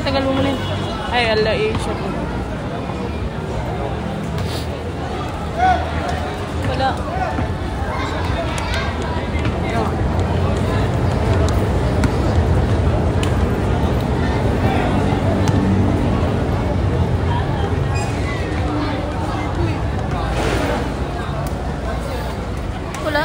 Tagal mo muna. Ay, ala eh. Wala. Wala.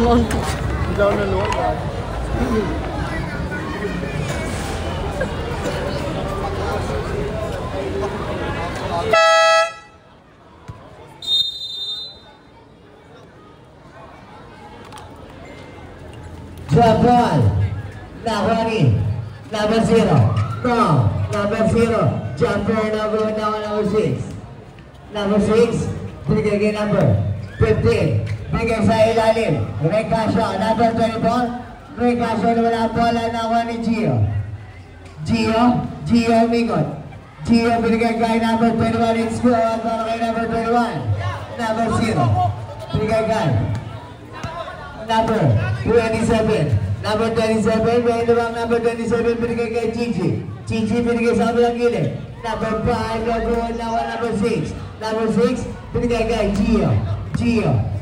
Nontok. Ilaw na luwag ba? Drop ball. Nahwani. Number 0. No. Number 0. Jumper number 6. Number 6. Bigay number 15. Bigay sa ilalim. Recasio. Number 24. Recasio na wala bola. Nahwani Gio. Gio Migot. Gio binigay kay number 21. It's good. Para kay number 21. Number 0. Bigay kay number 27. Number 27, may lumang number 27 binigay kay Gigi. Gigi binigay sa kabilang gilid. Number 5, nagawin na number 6. Number 6, binigay kay Gio.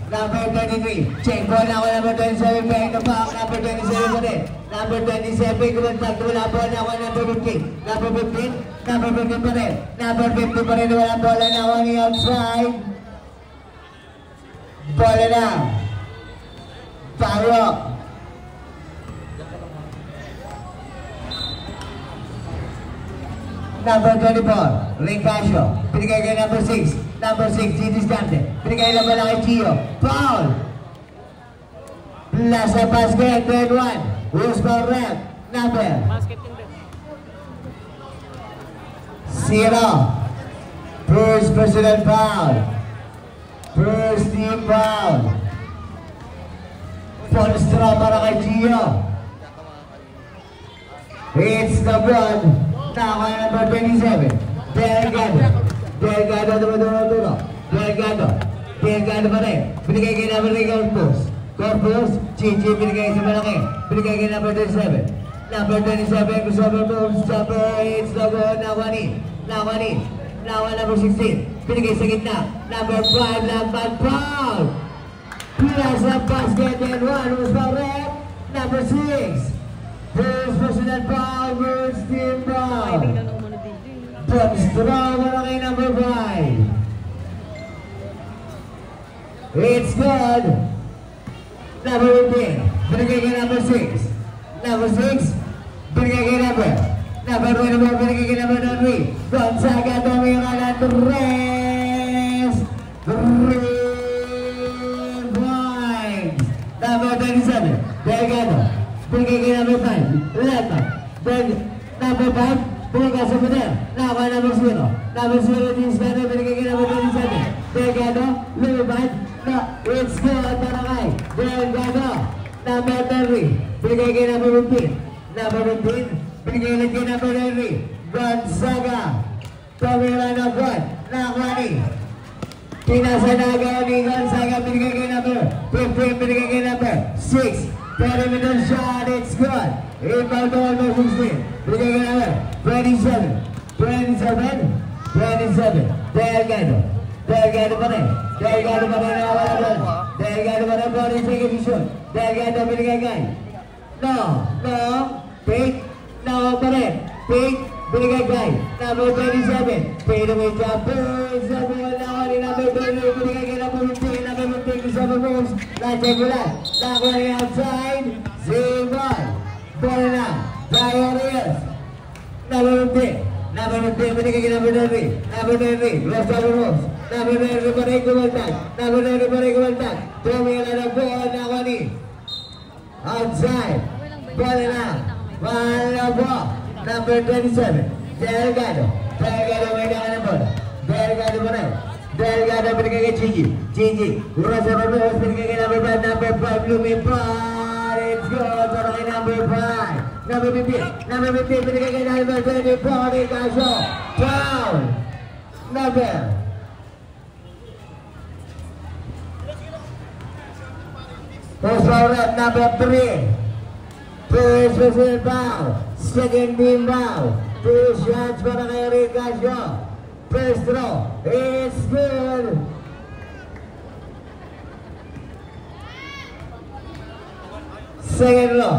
Number 23, check ball na number 27, behind the back, number 27 pa rin. Number 27, kumantag, wala ball na number 15. Number 15 pa rin. Number 50 pa rin, wala bola na ni outside. Bola na. Paro. Number 24, Recasio. Binigay kay number 6. Number 6, Gigi Stante. Binigay lang pala kay Gio. Foul! Nasa basket, 21. Who's for rep? Number 0. First personal foul. First team foul. Full straw para kay Gio. It's the blood. Now number 27. Delgado dulo. Delgado pa rin. Binigay kay number 3 Corpus. Gigi binigay sa malaki. Binigay kay number 27. Number 27 crossover moves. Jumper. It's the goal. Nawani. Number 16. Binigay sa gitna. Number 5. Lampan foul. Plus a basket and one was foul red. Number 6. First personal foul. First team foul. From strong kay number 5. It's good. Number 15. Binigay kay number 6. Number 6. Binigay kay number 24. Binigay kay number 3. Gonzaga tumira na 3 points. Number 27. Delgado. Binigay kay number 5. Leta. Number 5. Binigay sa Fidel. Nakuha number 0. Number 0 din Spano. Binigay kay number 27. Delgado. Lumibad. It's good para kay Delgado. Number 30. Binigay kay number 15. Number 15. Binigay ulit kay number 30. Gonzaga. Tumira na good. Nakuha ni Pinasanaga ni Gonzaga. Binigay kay number 15. Binigay kay number 6. 30-minute shot. It's good. Inbound to number 16. Binigay kay number 27. Delgado pa rin. Nawala. Delgado pa rin. Ball is taking the shot. Delgado binigay kay. No. Pick. No pa rin. Pick. Binigay kay. Number 27. Fade away jumper. Sa ball na ni number 20. Binigay kay number 15. Number 15 sa moves. Na-check ulit. Nakuha ni outside. Zero ball. Ball na. Diarrheas. Number 15. Number 15, binigay kay number 30. Number 30, rest of the moves. Number 30 pa rin kumaltag. Tumira na ball na kani. Outside. Ball na. Malabo. Number 27. Delgado. Delgado may daan ng bola. Delgado pa rin. Delgado binigay kay Gigi. Gigi. Ura sa Barbados. Binigay kay number 5. Number 5. Lumipad. Let's go. Para kay number 5. Number 15. Number 15. Binigay kay number 24. Ikaso. Foul. Number. Post foul at number 3. First whistle foul. Second team foul. 2 shots para kay Ricasio. First throw. It's good. Second throw.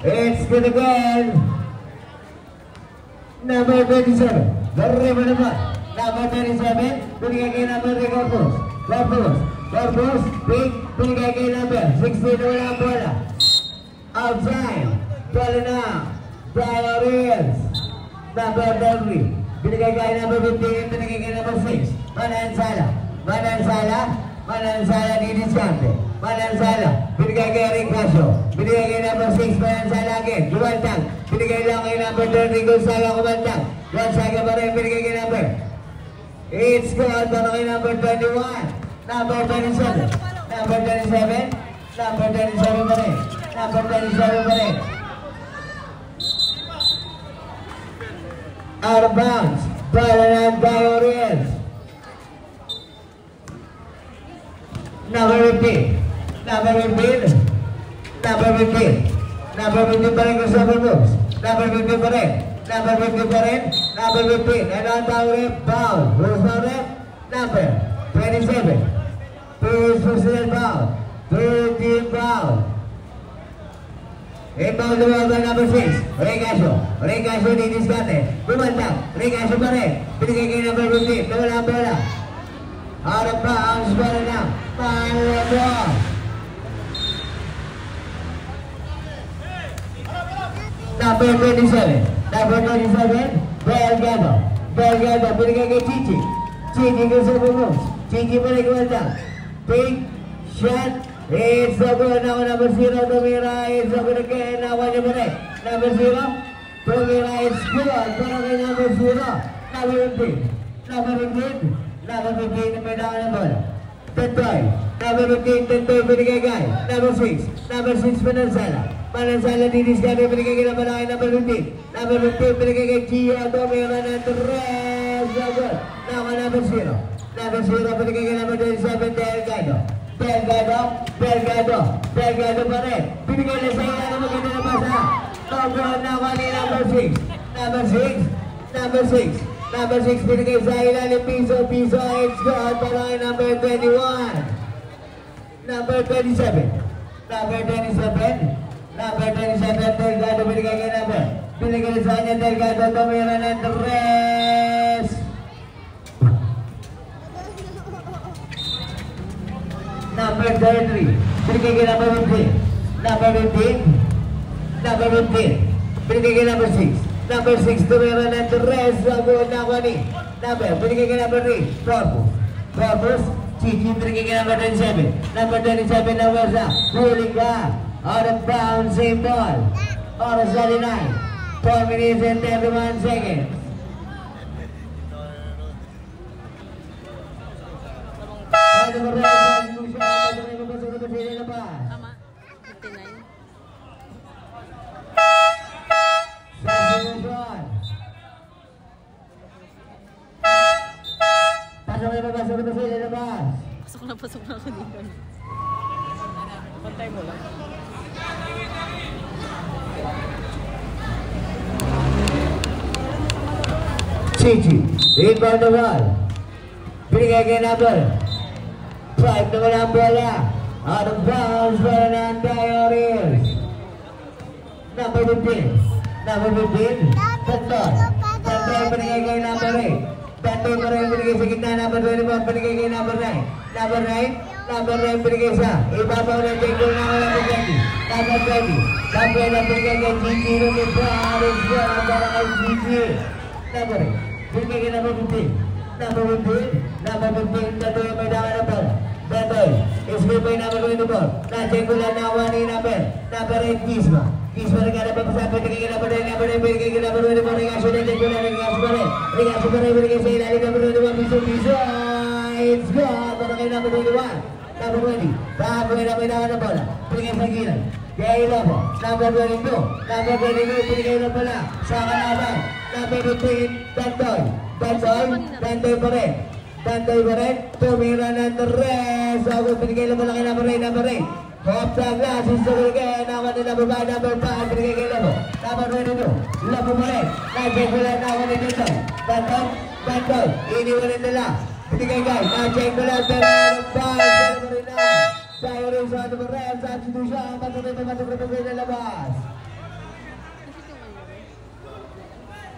It's good again. Number 27. Very naman. Number 27. Binigay kay number 3 Corpus. Corpus. Binigay kay number 16 na wala ang bola. Outside. Bola na. Diaries. Number 3. Binigay kay number 15. Binigay kay number 6. Manansala ni Discante. Manansala. Binigay kay Ricasio. Binigay kay number 6. Manansala again. Lumantang. Binigay lang kay number 30. Gonzaga kumantang. Gonzaga pa rin. Binigay kay number. It's good para kay number 21. Number 27. Number 27. Number 27 pa rin. Number 27 pa rin. Out of bounds. Para ng Diaries. Number 15. Number 15. Number 15. Number 15 pa rin kung sa Barbados. Number 15 pa rin. Number 15 pa rin. Number 15. And on Diaries. Foul. Who's foul rep? Number 27. First personal foul. Third team foul. Inbound the ball by number 6. Ricasio ni Discante. Bumantang. Ricasio pa rin. Binigay kay number 15. Nawala ang bola. Out of bounds. Bola na. Malabo. Number 27. Number 27. Delgado. Binigay kay Gigi. Gigi ko sa bumos. Gigi pa rin kumantang. Big shot. It's a good. Now number 0 tumira. It's a good again. Nawa niya pa rin. Number 0 tumira. It's good. Para kay number 0. Number 15. Number 15 na may daan ng bola. Tentoy. Number 15 binigay kay number 6. Number 6 Manansala ni Discante. Binigay kay number 9. Number 15. Number 15 binigay kay Gio. Tumira ng 3. So good. Now number 0. Number 0 binigay kay number 27. Delgado pa rin. Binigay na sa iya na maganda na pasa. Togo na wali number 6. Number 6 binigay sa ilalim. Piso. It's good. Palay number 21. Number 27. Delgado binigay kay number. Binigay sa kanya Delgado. Tumira ng 3. Number 33. Binigay kay number 15. Number 15. Binigay kay number 6. Number 6 tumira ng 3. Sagot na ko ni. Binigay kay number 3. Corpus. Gigi binigay kay number 27. Number 27 na wasa. Huling ka. Out of bounds. Same ball. Oras na 9. 4 minutes and 31 seconds. Tama. 59. Pasok na ako dito. Pantay mo lang. Gigi, inbound the ball. Binigay kay number 5 na wala ang bola. Out of bounds para ng Diaries. Number 15. Tantoy binigay kay number 8. Tantoy pa rin binigay sa gitna. Number 21 binigay kay number 9. Number 9 binigay sa ibabaw ng tingkol na wala ng Gigi. Number 20. Number 9 binigay kay Gigi. Lumipad para kay Gigi. Number 8 binigay kay number 15. Number 15 Tantoy may dama na bola. Tantoy is good by number 24. Nacheck ko lang na 1 ni number 8 Gizma. Kiss pa rin ka na papasabi, binigay na pa rin, binigay ka na pa rin, regasyo na rin, regasyo pa rin, binigay sa ilalim na pa rin, piso, it's good, para kayo na pa rin, number 20, tapos na may naman na bola, binigay sa gilid, kaya Ilobo, number 22, binigay na pala, sa kalaban, number 15, Dandoy pa rin, tumira ng res, so binigay na pala kay number 8, Hop the glass, is the again, now on the number 5, number 5, binigay Lobo, number 22, Lobo pa rin, na-check mo lang, now on the Dandoy, iniwanin nila, binigay guys, na-check mo lang, pero rin na, tayo rin sa number 5, substitution, patuloy na labas.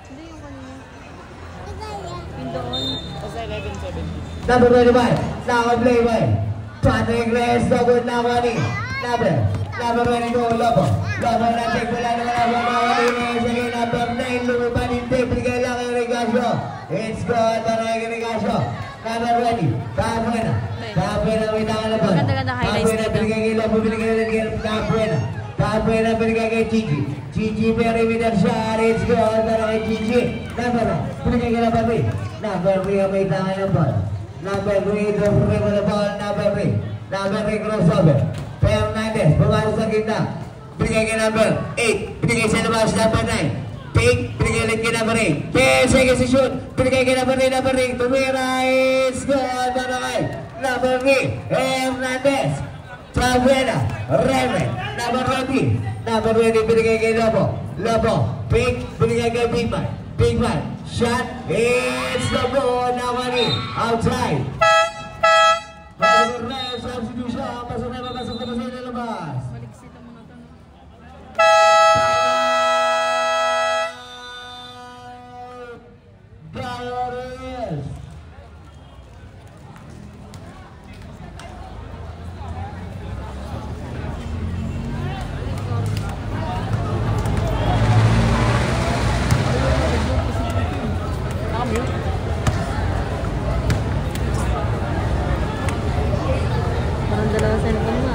Hindi yung kanina. Yung doon. Kasi 11-7. Number 25, now on play by Patrick Reyes, so good now on it. Number 22, Lobo na check mo lang naman ako na on it. Sige, number 9, lumipan hindi, binigay lang yung regasyo. It's good, para yung regasyo. Number 20, Kapuena, may tangan na ba? Maganda highlights dito. Binigay kay Lobo, binigay kay Kapuena, binigay kay Gigi, very winner siya. It's good, para kay Gigi. Number 1, binigay kay Number 3, may tangan na ba? Number 3, number 3, crossover. Fernandez, pumasok sa gitna. Binigay kay number 8, binigay sa labas, number 9. Pink, binigay lang kay number 8. 10 seconds to shoot, binigay kay number 8. Tumira, it's good, para kay number 3, Hernandez. Cabrera, Remen, number 20, binigay kay Lobo, Pink, binigay kay Big Man, shot, it's the ball, now money, outside. Number 9, substitution, pasok na labas. Baliksita mo na ito. Valores. Parang dalawang cellphone na.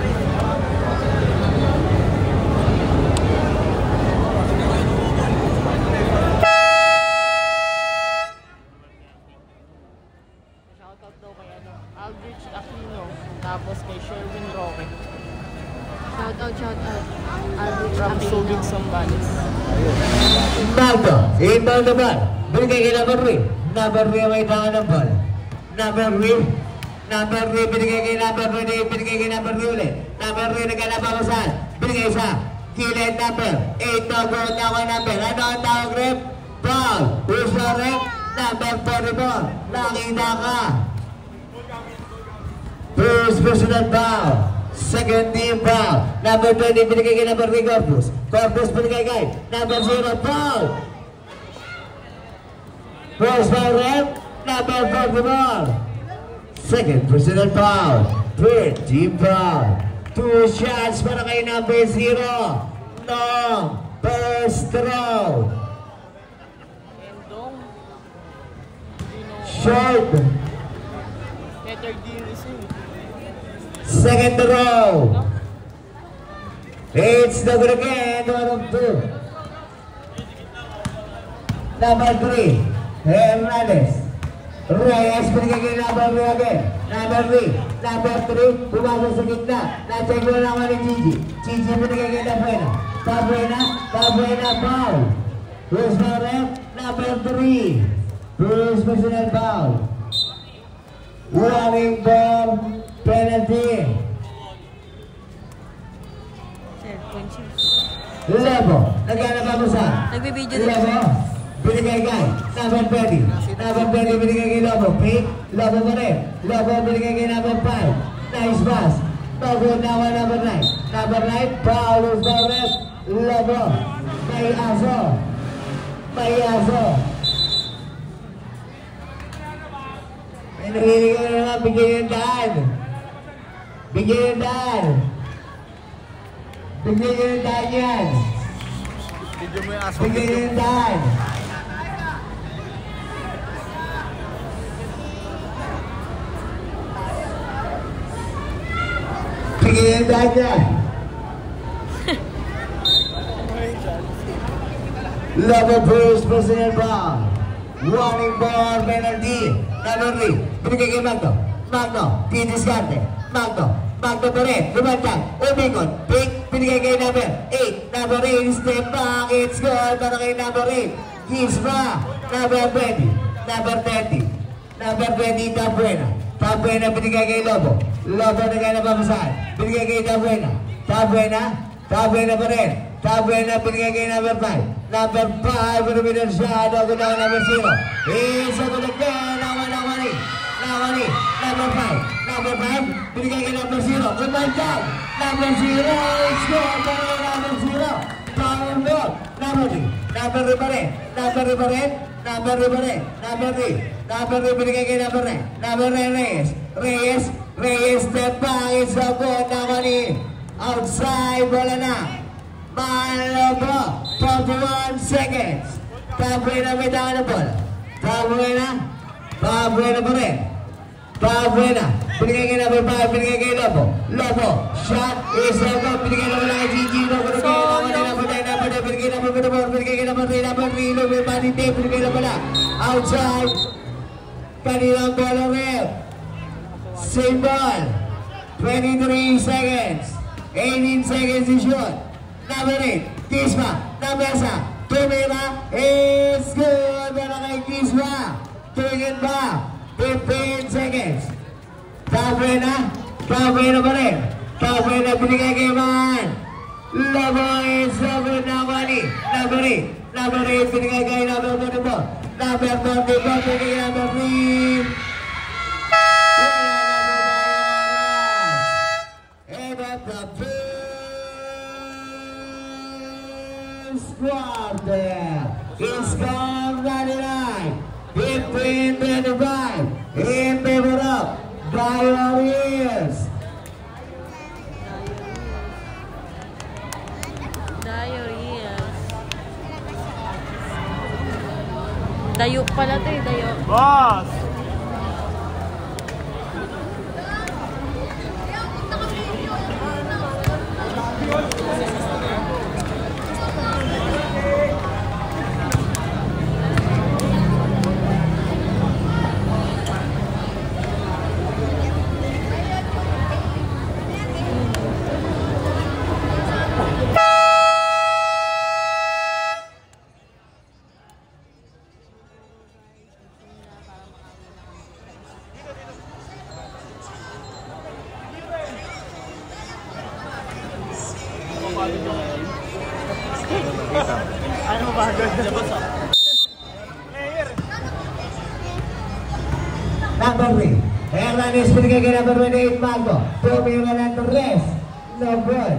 Shoutout daw kay Aldrich Aquino. Tapos kay Sherwin Roque. Shoutout. Aldrich From Aquino. Subic Sambales. Maldo, inbound naman. Binigay kay number 3. Number 3 may tangan ng ball. Number 3, binigay kay number 3 ulit. Number 3, nagkalapapasan. Binigay sa kilid number 8 na goal na ako number. Ano ang tawag rep? Foul. Who's the rep? Number 44. Nakita ka. First personal foul. Second team foul. Number 20, binigay kay number 3, Corpus binigay kay number 0, foul. First foul rep, number 44. Second personal foul. Third team foul. 2 shots para kay number 0. No. First throw. Endong. Short. Peter D. Rizal. Second throw. It's the good again. 1 of 2. Number 3. Hernandez. Reyes, binigay kay number 3 again. Number 3, pumasok sa gitna. Na-check mo lang ako ni Gigi. Gigi, binigay kay Cabrera, foul. Who's the ref? Number 3. First personal foul. Warning for penalty. Cellphone siya. Lebo, naghanap ako sa Nagbibideo din Lebo, siya. binigay kay number 20, binigay kay Lobo, Pink, Lobo pa rin, Lobo binigay kay number 5, nice pass, Lobo nawa number 9, foul is the ref, Lobo, may aso, may nahilig ka na naman, bigyan yung daan yan, Video mo yung aso. bigyan yung daan. Bigyan yung daan yan. Lobo first personal foul. Warning for penalty. Number 3. Binigay kay Magno. Magno. Didiskarte. Magno. Magno pa rin. Lumantag. Umikot. Pick. Binigay kay number 8. Number 8. Step back. It's goal para kay number 8. Gisma. Number 20. Number 30. Number 20. Tabuena. Tabuena binigay kay Lobo. Lobo na kaya napapasahan. Binigay kay Tabuena. Tabuena. Tabuena pa rin. Tabuena binigay kay number 5. Number 5. Pinumidor siya. Dogo na number 0. Isa ko lang kaya. Nawani. Nawani. Number 5. Number 5. Binigay kay number 0. Kumantag. Number 0. Score para number 0. Power ball. Number 3. Number 3 pa rin. Number 3 pa rin. Number 3 pa rin. Number 3. Number 3 binigay kay number 9. Number 9 Reyes. Reyes. Reyes step back. It's a goal. Nawani. Outside. Bola na. Malobo. 41 seconds. Tabuena may tangan na bola. Tabuena. Tabuena pa rin. Tabuena. Binigay kay number 5. Binigay kay Lobo. Lobo. Shot. Isa go. Binigay na wala kay Gigi. Lobo na kay number 9. Number 9. Binigay number 4. Binigay kay number 3. Number 3. Lobo yung manite. Binigay na pala. Outside. Kanilang bola rin. Same ball. 23 seconds. 18 seconds to shoot. Number 8. Kisma. Namesa. Tumira. It's good. Para kay Kisma. Tingin ba? 15 seconds. Tabuena. Tabuena pa rin. Tabuena binigay kay Man. Lobo is over na Wani. Number 8. Number 8 binigay kay number 44. Number 44 binigay number 3. And at the first quarter, it's gone 99. 15-25 in favor of Warriors. Dayo pala to eh, dayo. Boss! Ano ba agad? Number 3. Hernanes binigay kay number 28 Mago. Tumira ng Torres. No good.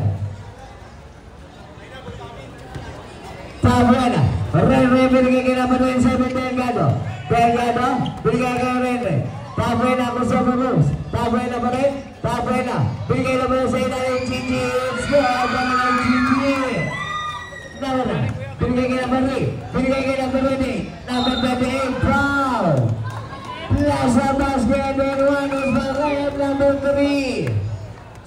Tabuena. Renre binigay kay number 27 Delgado. Delgado binigay kay Renre. Tabuena crossover moves. Tabuena pa rin. Tabuena binigay number 6 ng Gigi. Score para ng Gigi. Number 9. Binigay kay number 3. Binigay kay number 28. Number 28 Proud. Plaza basket and one is the red number 3.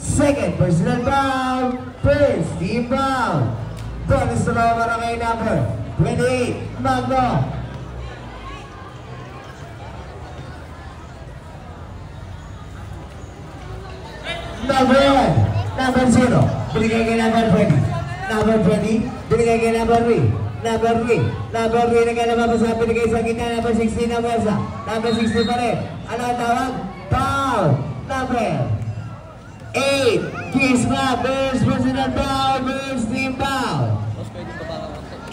Second personal foul. First team foul. Bonus to low para kay number 28 Magno. Number 1. Number 0. Binigay kay number 20. Number 20. Binigay kay number 3. Number 3. Number 3 na kaya napapasa. Binigay sa kita. Number 16 na Mesa. Number 16 pa rin. Ano ang tawag? Foul. Number 8. Kisma. First personal foul. First team foul.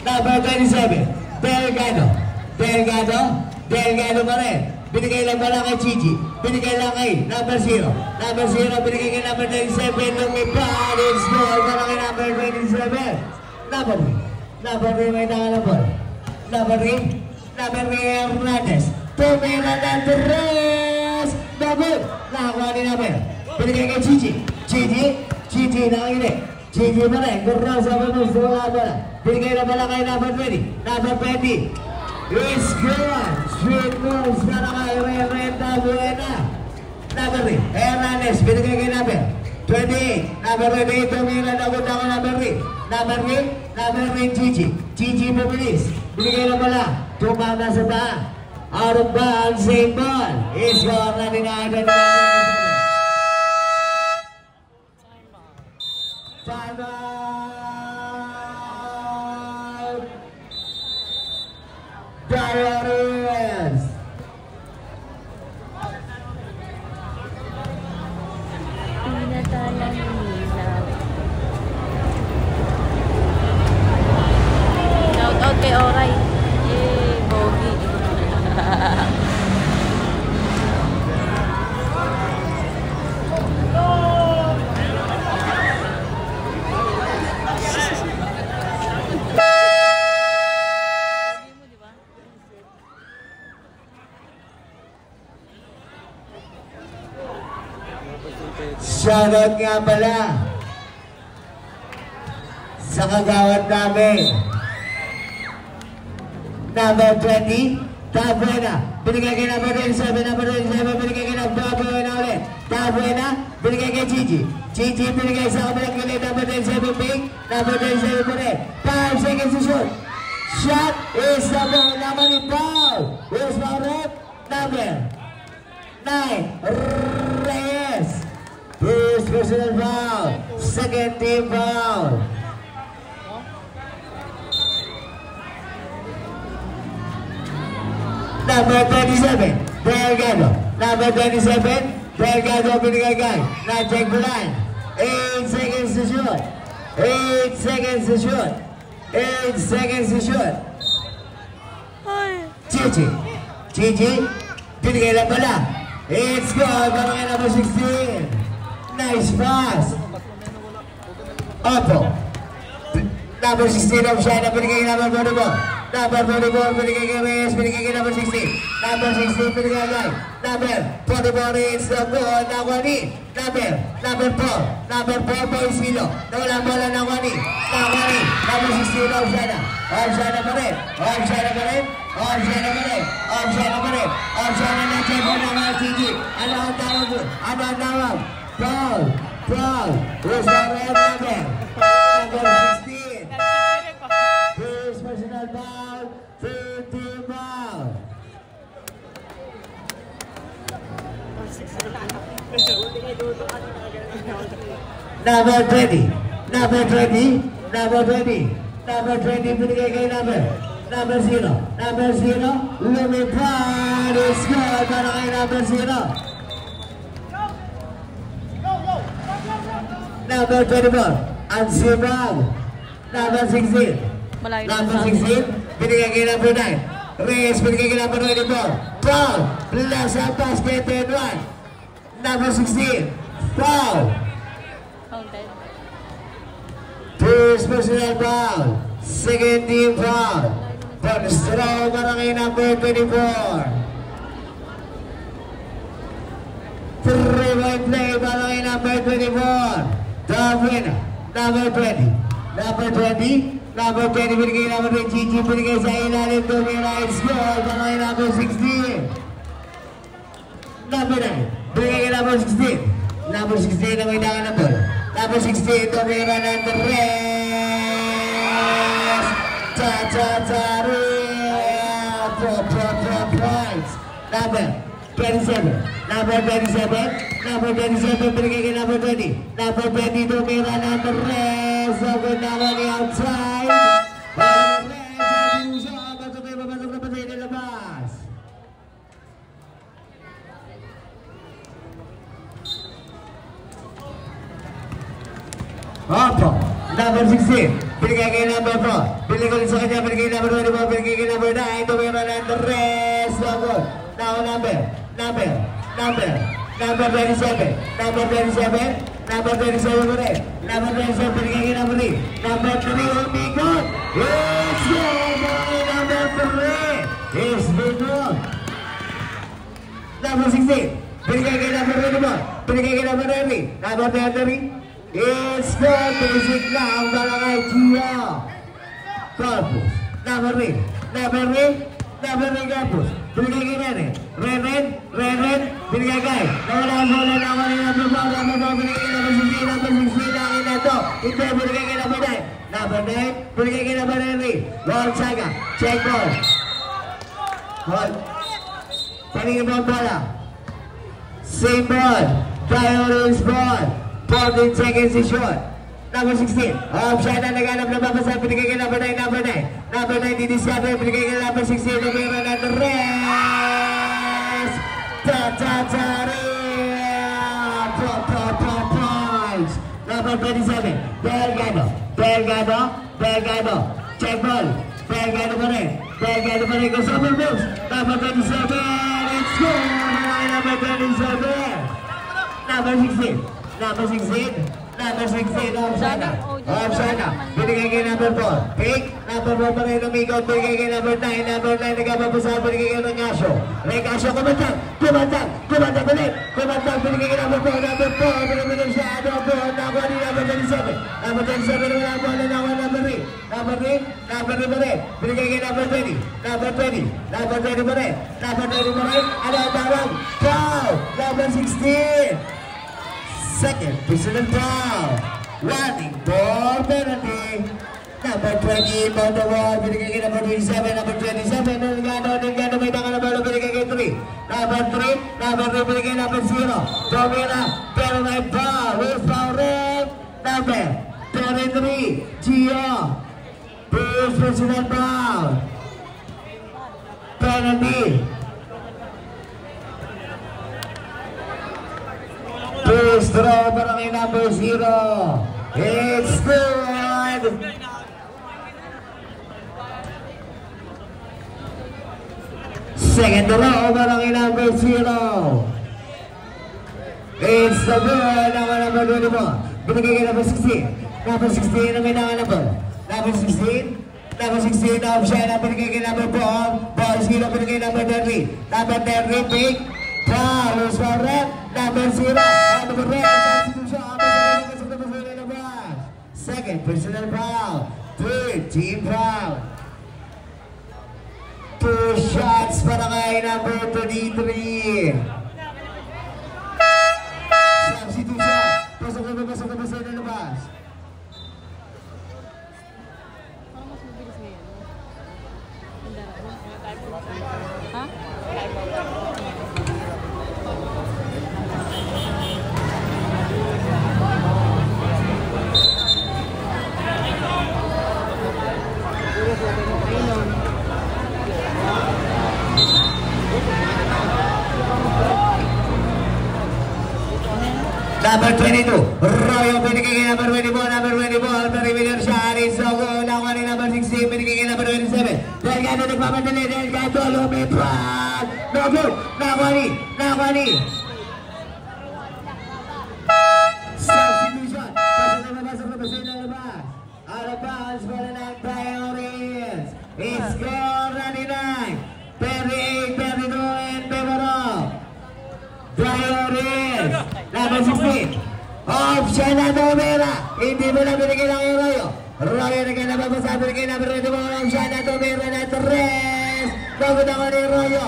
Number 27. Delgado. Delgado. Delgado pa rin. Binigay lang pala kay Gigi. Binigay lang kay number 0. Number 0. Binigay kay number 27. Lumipad. It's goal para kay number 27. Number 3. Number 3 may tangan ng ball. Number 3. Number 3 Hernandez. Tumira ng Torres. Double. Nakakuha ni number. Binigay kay Gigi. Gigi. Gigi nakikinig. Gigi pa rin. Gurra sa bonus. Wala pala. Binigay na pala kay number 20. Number 20. It's good. Sweet moves para kay Renta Buena. Number 3. Hernandez. Binigay kay number 28. Number 28, tumira na agad ako number 3. Number 3, Gigi. Gigi pumilis. Binigay na pala. Tumama sa paa. Out of bounds, same ball. Score na din agad na. Time out. Diaries. Shout out kay Oray. Bogey. Shoutout nga pala sa kagawad namin. Number 20, Tabuena. Binigay kay number 27, binigay kay Tabuena ulit. Tabuena, binigay kay Gigi. Gigi binigay sa kabilang gilid, number 27, Big. Number 27 po rin. 5 seconds to shoot. Shot is the ball naman ni Paul. Where's my rep? Number 9, Reyes. First personal foul, second team foul. Number 27, Delgado. Number 27, Delgado binigay kay Najeg Bulan. 8 seconds to shoot. 8 seconds to shoot. 8 seconds to shoot. Gigi, binigay na pala. It's good, para kay number 16. Nice pass. Opo. Number 16 of Shana, binigay kay number 44. Number 44, binigay kay Reyes, binigay kay number 16. Number 16, binigay kay number 44 is the ball na Wani. Number 4. Number 4 po yung silo. Nawalang bola na Wani. Number 16 of Shana. Of Shana pa rin. Of Shana pa rin. Of Shana pa rin. Of Shana pa rin. Of Shana na check mo ng RTG. Ano ang tawag mo? Ano ang tawag? Paul. Where's the red number? Number 16. First personal foul. Third team foul. Number 20. Number 20. Number 20. Binigay kay number 0. Number 0. Lumipad. It's good para kay number 0. Number 24, Ansibag. Number 16. Number 16, binigay kay number 9. Reyes, binigay kay number 24. Foul. Plus ang basket and 1. Number 16, foul. First personal foul. Second team foul. First throw para kay number 24. 3-point play para kay number 24. Tabuena, number 20. Number 20, binigay number 20. Gigi, binigay sa ilalim. Tumira, it's good. Para kay number 16. Number 9, binigay kay number 16. Number 16 na may dakan na ball. Number 16, tumira ng Reyes. Points. Number 27. Number 27, binigay kay number 20. Number 20, tumira ng Reyes. Open na mo ni outside. Reyes, papasok na patay na labas. Opo, number 16, binigay kay number 4. Binigay ko sa kanya, binigay kay number 24, binigay kay number 9. Tumira ng Reyes. Now number 27. Number 27 mo rin. Number 27, binigay kay number 3. Number 3, umikot. Yes, number 3. Yes, Bigod. Number 16, binigay kay number 24. Binigay kay number 30. Number 30, it's good. Basic lang para kay Gio Corpus. Number 3. Number 9 Campus. Binigay kay Rene. Renen. Binigay kay. Nawala ang bola na ako nila. Number 4. Binigay kay number 16. Number 16 na akin na ito. Ito binigay kay number 9. Number 9. Binigay kay number 9. Ball Saga. Check ball. Ball. Paningin mo ang bola. Same ball. Diaries ball. 14 seconds to shot. Number 16. Option na naghanap na babasa. Binigay kay number 9. Number 9. Number 9 didiscover. Binigay kay number 16. Numero na rest. Points. Number 27. Delgado. Check ball. Delgado pa rin. Super moves. Number 27. It's good. Number 27. Number 16. Option na. Binigay kay number 4. Pick. Number 4 pa rin umikot. Binigay kay number 9. Number 9 nagkapapasal. Binigay kay Recasio. Kumantag ulit. Binigay kay number 4. Number 4. Binigay siya. Number 27. Number 27 wala po na nawa number 3. Number 3 pa rin. Binigay kay number 20. Number 20 pa rin. Ano ang tawag? Foul. Number 16. Second personal foul. Running ball penalty. Number 20 on the wall. Binigay kay number 27. Number 27. Delgado may taka na balo. Binigay kay 3. Number 3 binigay kay number 0. Domina. Pero may foul. With foul red. Number 23. Gio. First personal foul. Penalty. First draw para kay number 0. It's good. Second draw para kay number 0. It's the good. Ako number 24. Binigay kay number 16. Number 16 na may nakalabal. Number 16 na option na binigay kay number 4. Ball 0 binigay kay number 30. Number 30, pick. Foul, who's for red? Number 0, number red, second personal foul, third team foul. 2 shots para kay number 23. Substitution, pasok na labas. Ha? Number 22, Royo binigay kay number 24, Perimeter siya, Arizogo, nakuha ni number 16, binigay kay number 27. Delgado nagpapadali, Delgado, lumipad, no good, nakuha ni. Substitution, pasok na labas, out of bounds, para ng Priorities. Score 99, 38, 32, and Bevarov. Priorities. Number 16. Option na Domera. Hindi mo na binigay lang yung Royo. Royo na kayo nababasa. Binigay na binigay mo. Option na Domera na 3. Bagod ako ni Royo.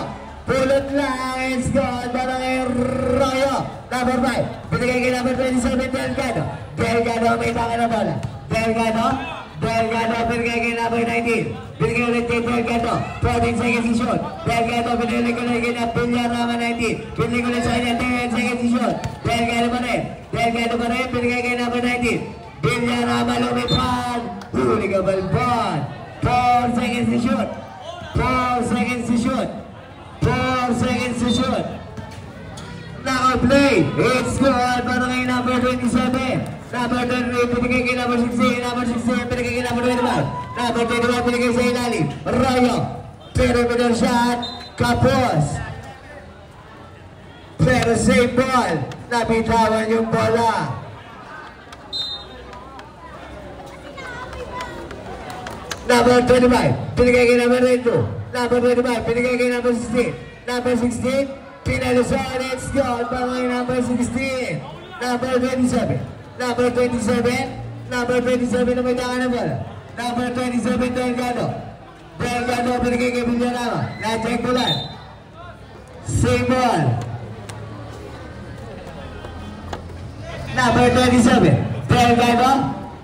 Pulot lang. It's gone. Para kay Royo. Number 5. Binigay kay number 27. Delgado. May taka na bola. Delgado. Binigay kay number 19. Binigay ulit kay Delgado. 14 seconds to shoot. Delgado. Binigay ko na kay Villarama 19. Binigay ko na sa kanya 10 seconds to shoot. Delgado pa rin. Binigay kay number 19. Villarama lumipad. Huli ka balbon. 4 seconds to shoot. 4 seconds to shoot. Naka-play. It's good para kay number 27. Number 23, binigay kay number 16. Number 16, binigay kay number 21. Number 21, binigay sa ilalim. Royo. Perimeter shot. Kapos. Pero save ball. Nabitawan yung bola. Number 25, binigay kay number 22. Number 25, binigay kay number 16. Number 16, pinalusan. It's gone para kay number 16. Number 27. Number 27 na may taka na bola. Number 27, Delgado. Dahil gano'n binigay kay Villarama. Na-check ko lang. Same ball. Number 27. Dahil gano'n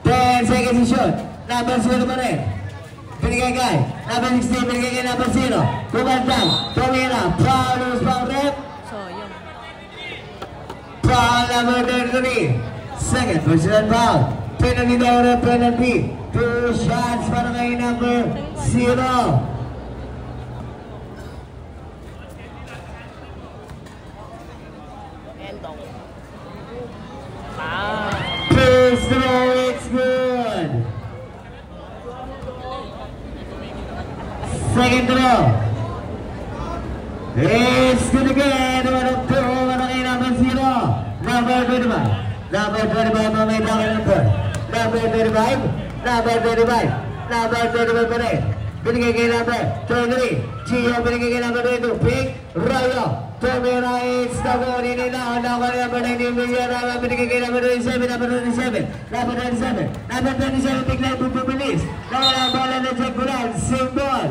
10 seconds to shoot. Number 0 pa rin. Binigay kay number 16. Binigay kay number 0. Kumantang. Tumira. Foul. Lose foul rep. So, yun. Foul number 33. Second personal foul. Penalty daw rin penalty. 2 shots para kay number 0. Endo. First throw, it's good. Second throw. It's good again. 1-2 para kay number 0. Number 25. Number 25 mamay tangan number. Number 35. Number 35. Number 35 pa rin. Binigay kay number 23. Gio binigay kay number 22. Pink. Rayo. Tumira is the goal. Ininahan na kay number 19. Villarama binigay kay number 27. Number 27. Number 27. Number 27. Bigla bububilis. Nawala ang bola na check bulan. Same ball.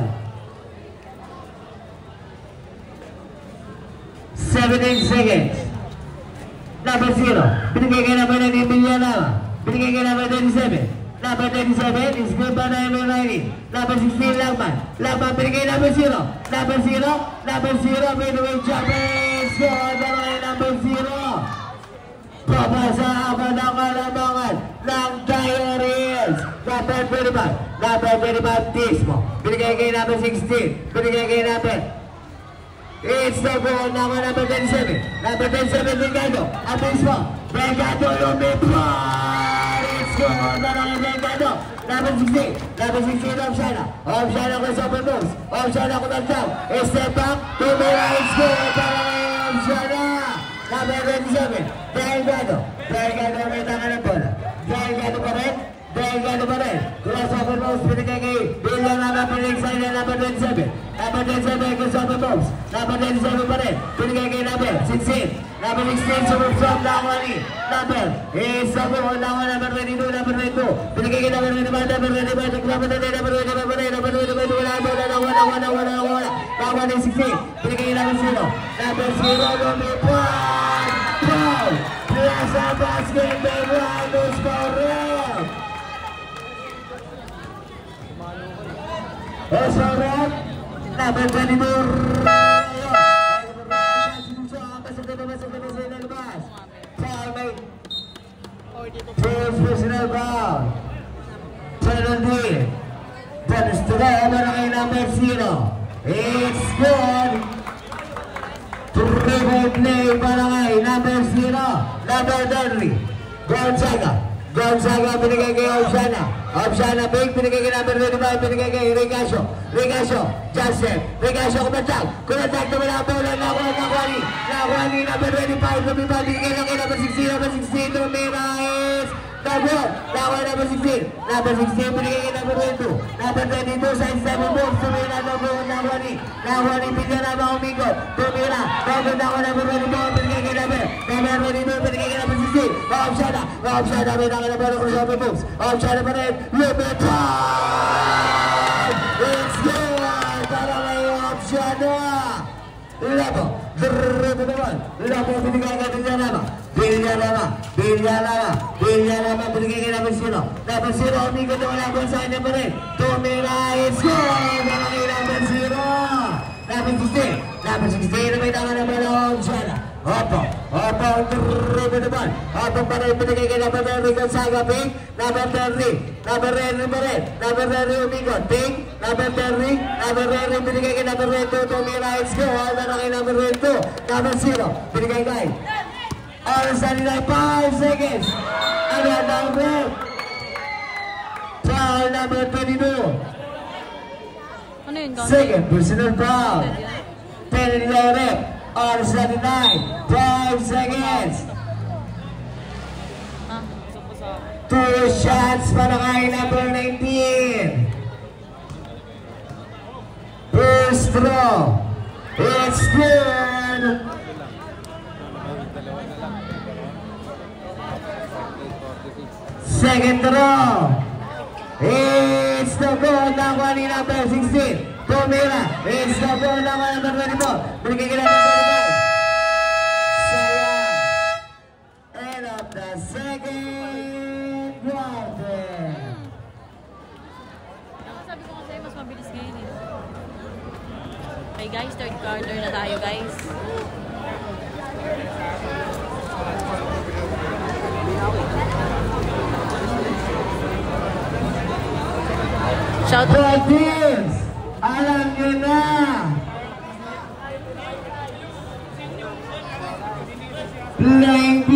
17 seconds. Number 0. Binigay kay number 19. Villarama. Binigay kay number 27. Number 37 is good by number 90. Number 16, Lagman. Lagman, binigay number 0. Number 0. Number 0, midway jumper. Score by number 0. Papasa ang kalamangan ng Diaries. Number 35. Number 35, Tismo. Binigay kay number 16. Binigay kay number. It's the goal number 27. Number 27, Delgado. Ang Tismo. Delgado, lumipad. It's goal number Delgado. Number 16. Number 16, Opshana. Opshana ko sa open moves. Opshana ko ng jump. Step back. Tumira. It's goal para kay Opshana. Number 27. Delgado. Delgado may tangan ng bola. Delgado pa rin. Delgado pa rin. Crossover moves. Pinigay kay Villarama. Pinigay sa ina number 27. Number 27 crossover moves. Number 27 pa rin. Pinigay kay number 16. Number 16 sumove from Dawani. Number is the goal. Number 22. Number 22. Pinigay kay number 25. Number 25. Number 25. Number 25. Number 25. Wala bola. Dawani 16. Pinigay kay number 0. Number 0. Lumipad. Foul. Plaza basket. Belgrano scorer. Scorer. Number 22. First personal foul. Penalty. Bonus to the para kay number 0. It's good. Triple play para kay number 0. Number 30. Gonzaga. Gonzaga binigay kay Opshana. Opshana big binigay kay number 25. Binigay kay Regasio. Regasio. Justin. Regasio kumatag. Kumatag naman ang bola. Nakuha ni number 25. Lumipad. Binigay lang kay number 16. Number 16. Tumira is double. Nakuha number 16. Number 16 binigay kay number 22. Number 22 side 7 moves. Tumira double. Nakuha ni Villarama umikot. Tumira. Double nakuha number 22. Binigay kay number 22. Binigay kay number 16. Opshana. Opshana. Binigay kay number 22. Opshana pa rin. Lumipad. It's good. Para may Opshana. Labo. Dribble naman. Labo binigay kay Villarama. Villarama binigay kay number 0. Number 0 umikot ang labon sa kanya pa rin. Tumira. It's good. Para kay number 0. Number 16. Number 16 na may tanga naman ang Opshana. Opo, dribble naman. Opo pa rin binigay kay number 30 Gonzaga, Pink. Number 30 pa rin. Number 30 umikot, Pink. Number 30 binigay kay number 22. Tumira, it's good. Para kay number 22. Number 0, binigay kay all standing like 5 seconds. Ano ang number? Foul number 22. Ano yun? Second personal foul. Penalty direct. All standing 5 seconds. 2 shots para kay number 19. First throw. It's good. Second throw. It's the the ball nakuha ni number 16. Tomira is the ball nakuha number 24. Binigay ka natin 25. Sayang. End of the second quarter. Sabi ko nga sa'yo, mas mabilis ngayon eh. Okay guys, third quarter na tayo guys. Shout out. Teams, alam nyo na. Line B.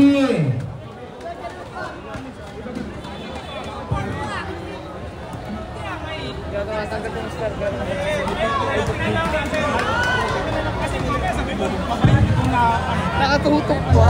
Nakatutok po.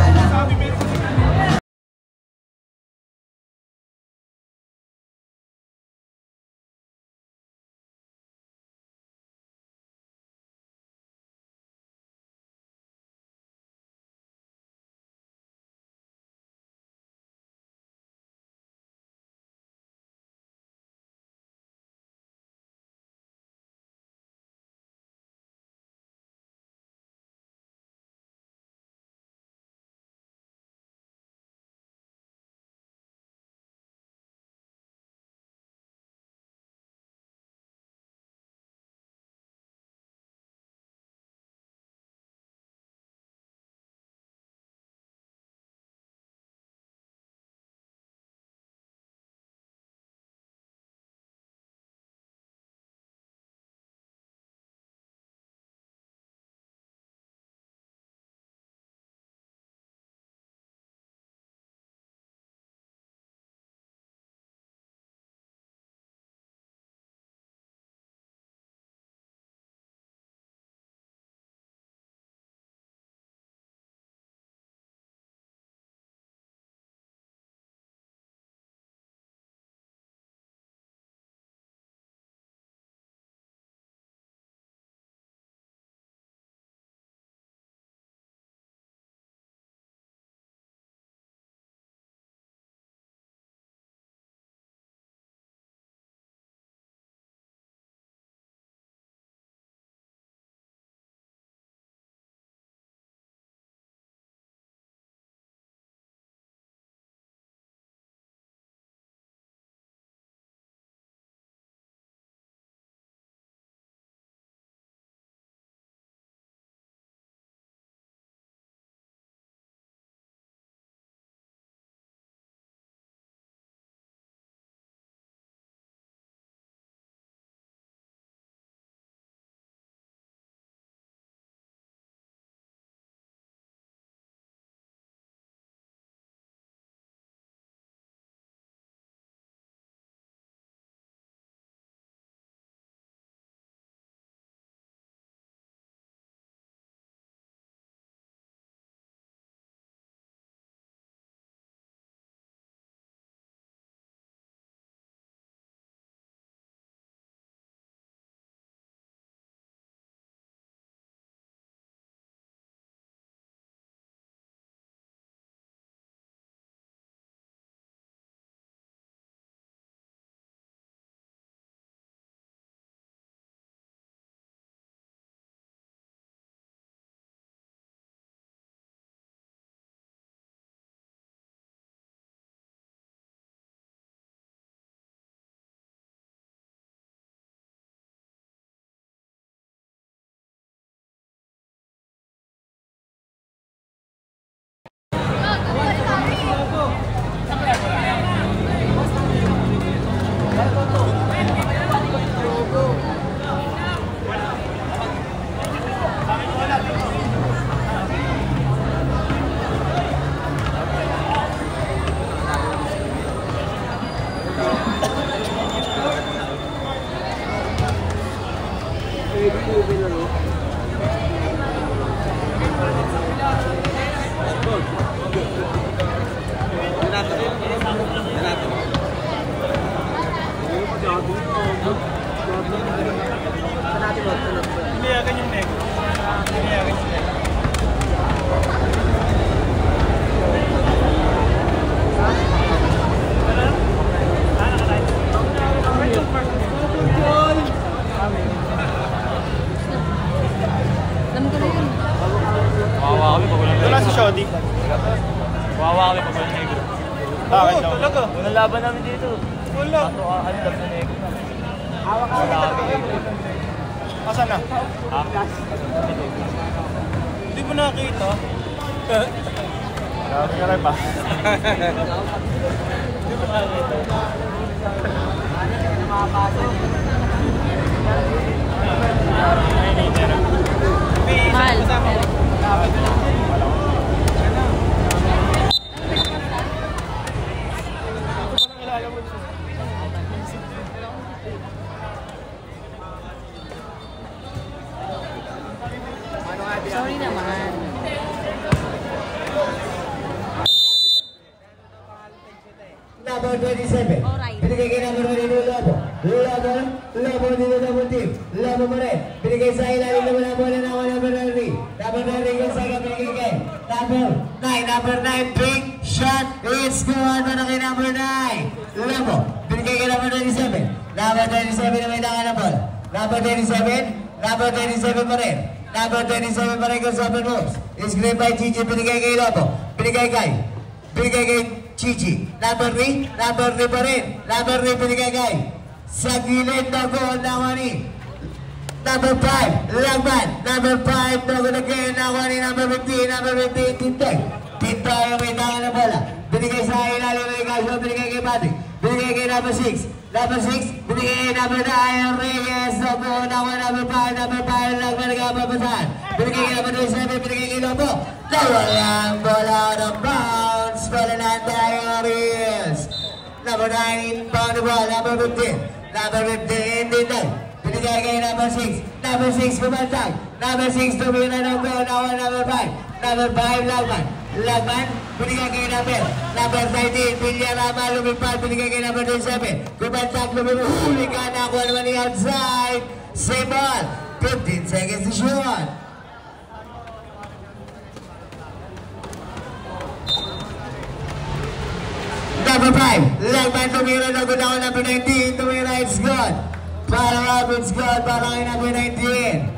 Iniyakan yung neck. Iniyakan yung neck. Ano? Nakatayo. Shodi. Wawa kami pag walang negro. Bakit daw? Talaga? Unang laban namin dito. Wala. Ano lab na negro na. Wala kami negro. Asan na? Ha? Hindi mo nakita. Grabe ka rin pa. Hindi mo nakita. Mahal. Sorry naman. Number 27. Alright. Binigay kay number 22, Lobo. Lobo dito double team. Lobo pa rin. Binigay sa ilalim naman ang bola ng number 30. Number 30 yung saga binigay kay number 9. Number 9, big shot. It's good para kay number 9. Lobo. Binigay kay number 27. Number 27 na may tangan ng bola. Number 27. Number 27 pa rin. Number 27 pa rin kung sa open moves. Screen by Gigi. Binigay kay Lobo. Binigay kay Gigi. Number 3 pa rin. Number 3 binigay kay sa gilid na goal na Wani. Number 5, Lagman. Number 5, na goal again na Wani. Number 15, Tintay. Tintay yung may tangan na bola. Binigay sa ilalim ng Igasyo. Binigay kay Patrick. Binigay kay number 6. Number 6, binigay kay number 9, Reyes. Na goal na Wani. Number 5, Lagman nagkapapasahan. Binigay kay number 27, binigay kay Lobo. Nawalang bola out of bounds. Bola na tayo, Reyes. Number 9, inbound the ball. Number 15. Number 15, Tintay. Binigay kay number 6. Number 6, kumantag. Number 6, tumira ng goal. Number 5. Number 5, Lagman. Binigay kay number 13, Villarama. Lumipad. Binigay kay number 27. Kumantag, lumipad. Huli ka na. Kuha naman ni outside. Same ball. 15 seconds to shoot. Number 5, Lagman tumira na good ako. Number 19, tumira, it's good. Para up, it's good. Para kay number 19.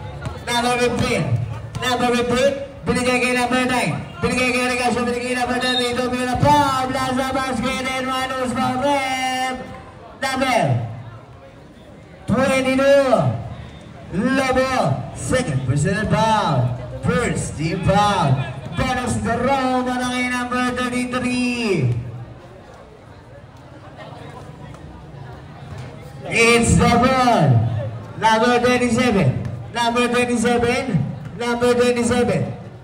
Number 15, binigay kay number 9. Binigay kay Regasio, binigay kay number 9. Tumira pa, Plaza Basket, and Manus Maurem. Number 22, Lobo. Second personal foul. First team foul. Bonus the row, para kay number 33. It's the ball. Number 27.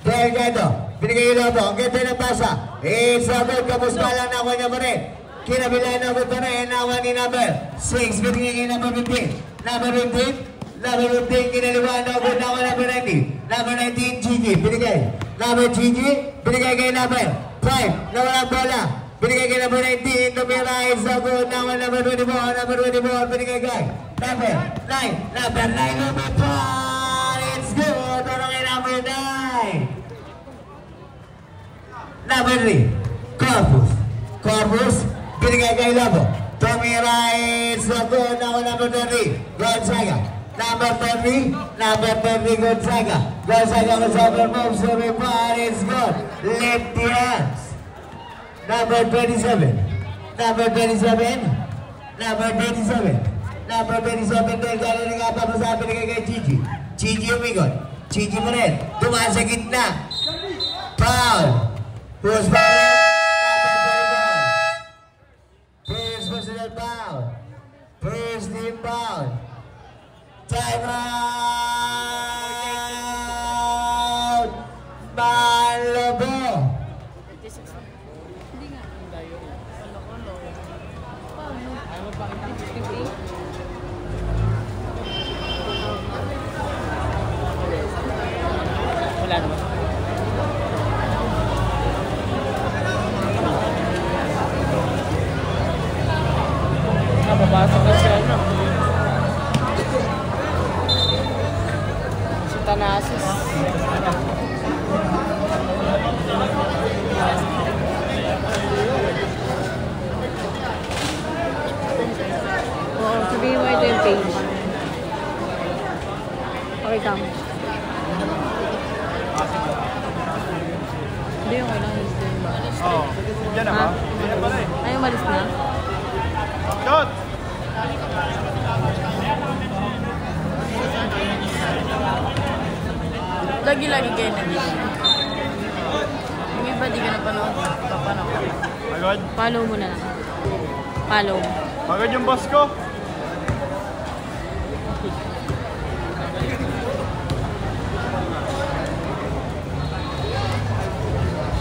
Delgado. Binigay yung Lobo. Ang ganda ng pasa. It's the ball. Kamusta lang na ako niya pa rin. Kinabilaan na ako pa rin. Nawa ni number 6. Binigay kay number 15. Number 15. Kinaliwaan na ako. Nawa number 19. Number 19, Gigi. Binigay. Number Gigi. Binigay kay number 5. Nawalang bola. Binigay kay number 19, tumira, it's a good. Now number 24, binigay kay number 9, lumipad, it's good. Pero kay number 9. Number 3, Corpus, binigay kay Lobo. Tumira, it's a good. Now number 30, Gonzaga. Number 30, Gonzaga. Gonzaga was over moves, lumipad, it's good. Lift the hands. Number 27, Delgado na nga papasabi na kay Gigi. Gigi umikot. Gigi mo rin. Tumaan sa gitna. Foul. Who's foul? First personal foul. First team foul. Time out. Malobo. Wala naman. Babasok na siya, no? Si Tanasis. Sabihin mo ito yung page. Okay, come. Hindi, okay lang. Oo. Diyan na ba? Diyan pala eh. Ay, umalis na? Shot! Lagi-lagi kayo nandito. Yung iba di ka napanood. Papanood. Agad? Follow mo na lang. Follow. Agad yung boss ko.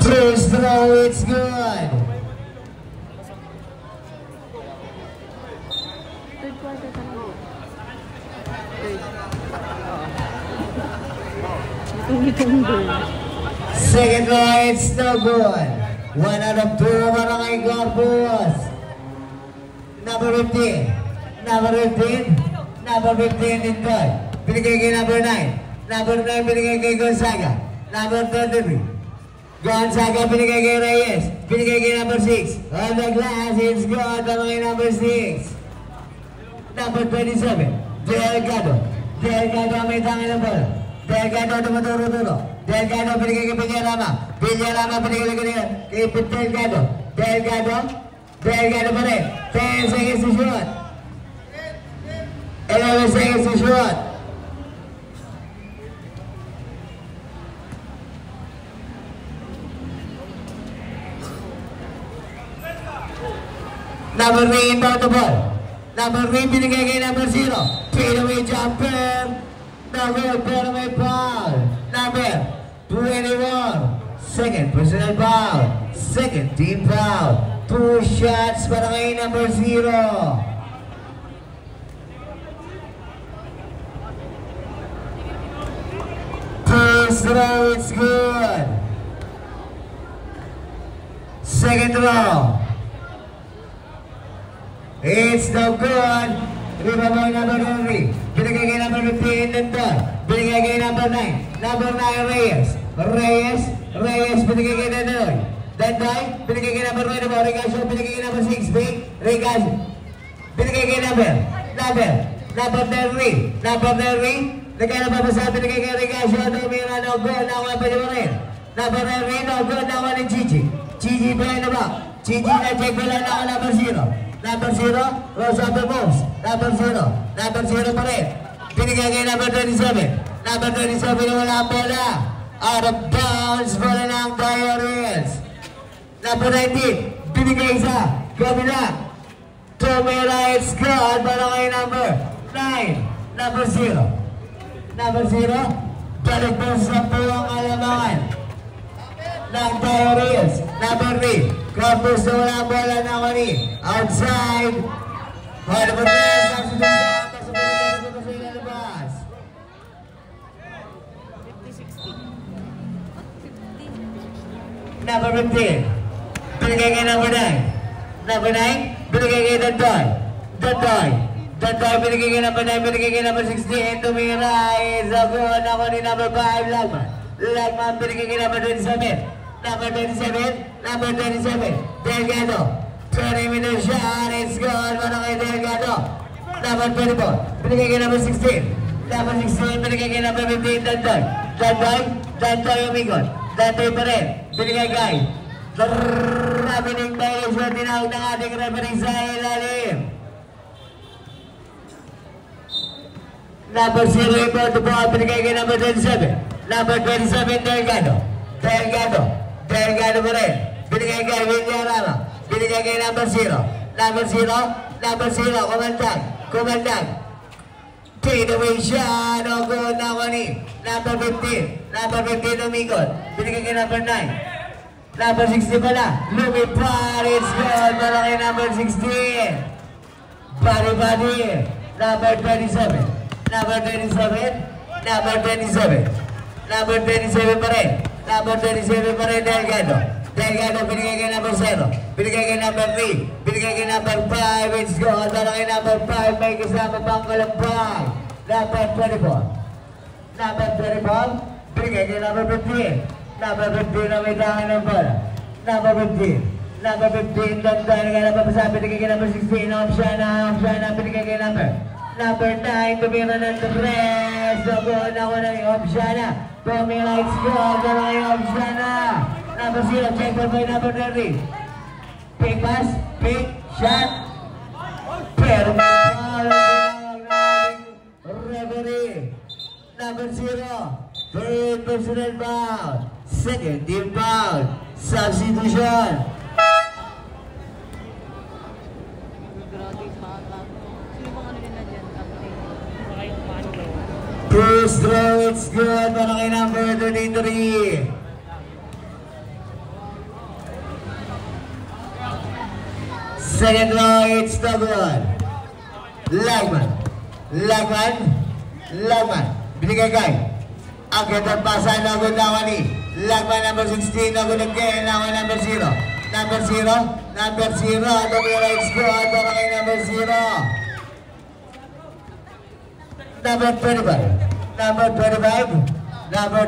First throw, it's good. Third quarter ka na. Itong goal. Second throw, it's no good. 1 out of 2 para kay Corpus. Number 15. Number 15. Number 15 din to. Binigay kay number 9. Number 9 binigay kay Gonzaga. Number 33. Gonzaga binigay kay Reyes. Binigay kay number 6. On the glass, it's good para kay number 6. Number 27. Delgado. Delgado ang may tangi ng bola. Delgado tumaturo-turo. Delgado binigay kay Villarama. Villarama binigay kay Delgado. Delgado. Delgado pa rin. 10 seconds to shoot. 11 seconds to shoot. Number 3 inbound the ball. Number 3 binigay kay number 0. Fadeaway jumper. Number pero may foul. Number 21. Second personal foul. Second team foul. 2 shots para kay number 0. First throw, it's good. Second throw. It's no good. Rebound number 3. Binigay kay number 15 Nandor. Binigay kay number 9. Number 9 Reyes. Reyes binigay kay Nandor. Danday, binigay kay number 1 na Rigasio, binigay kay number 6, Big, Rigasio. Binigay kay number 3. Number 3, nagkaya na papasa, binigay kay Rigasio, tumira, no good, nakuha pa niyo rin. Number 3, no good, nakuha ni Gigi. Gigi behind the back. Gigi na check mo lang nakuha number 0. Number 0, Rosario moves. Number 0 pa rin. Binigay kay number 27. Number 27 yung wala ang bola. Out of bounds, bola ng Diaries. Number 19, binigay sa kabila. Tumira, it's good para kay number 9. Number 0. Balik mo sa buong alamangan ng Diaries. Number 3, Corpus na walang bola na kani. Outside. Hold for this. Substitution. Pasok sa ilalabas. 50-60. Number 15. Binigay kay number 9. Number 9, binigay kay Dandoy. Dandoy, binigay kay number 9, binigay kay number 16. Tumira, is a good ako ni number 5, Lagman, binigay kay number 27. Number 27, Delgado. 20-minute shot, it's good para kay Delgado. Number 24, binigay kay number 16. Number 16, binigay kay number 15, Dandoy umigot. Dandoy pa rin, binigay kay Rabining violation, tinawag ng ating referee sa ilalim. Number 0, inbound the ball, binigay kay number 27. Number 27, Delgado pa rin. Binigay kay Villarama. Binigay kay number 0. Number 0, kumandag. Fadeaway shot, no good na kani. Number 15, umigot. Binigay kay number 9. Number 16 pala, lumipad, it's good para kay number 16. Body, number 27 pa rin. Number 27 pa rin, Delgado, binigay kay number 0. Binigay kay number 3. Binigay kay number 5, it's good para kay number 5. May kasama pang kalampay. Number 24, binigay kay number 15. Number 15 na may tangan ng bola. Number 15, Dandan, kaya napapasabi, binigay kay number 16, option na, binigay kay number 9, tumira ng press, nabuhan ako ng option na, tumira, it's good, tumira yung option na, Number 0, check ball by number 30. Pick pass, pick, shot. Pero referee. Number 0, third personal foul. Second team foul. Substitution. First throw, it's good para kay number 33. Second throw, it's no good. Lagman. Binigay kay. Ang gandang pasa, no good na ni. Lagman number 16, no good again. Number 0. Number 0. Tumira, it's good para kay number 0. Number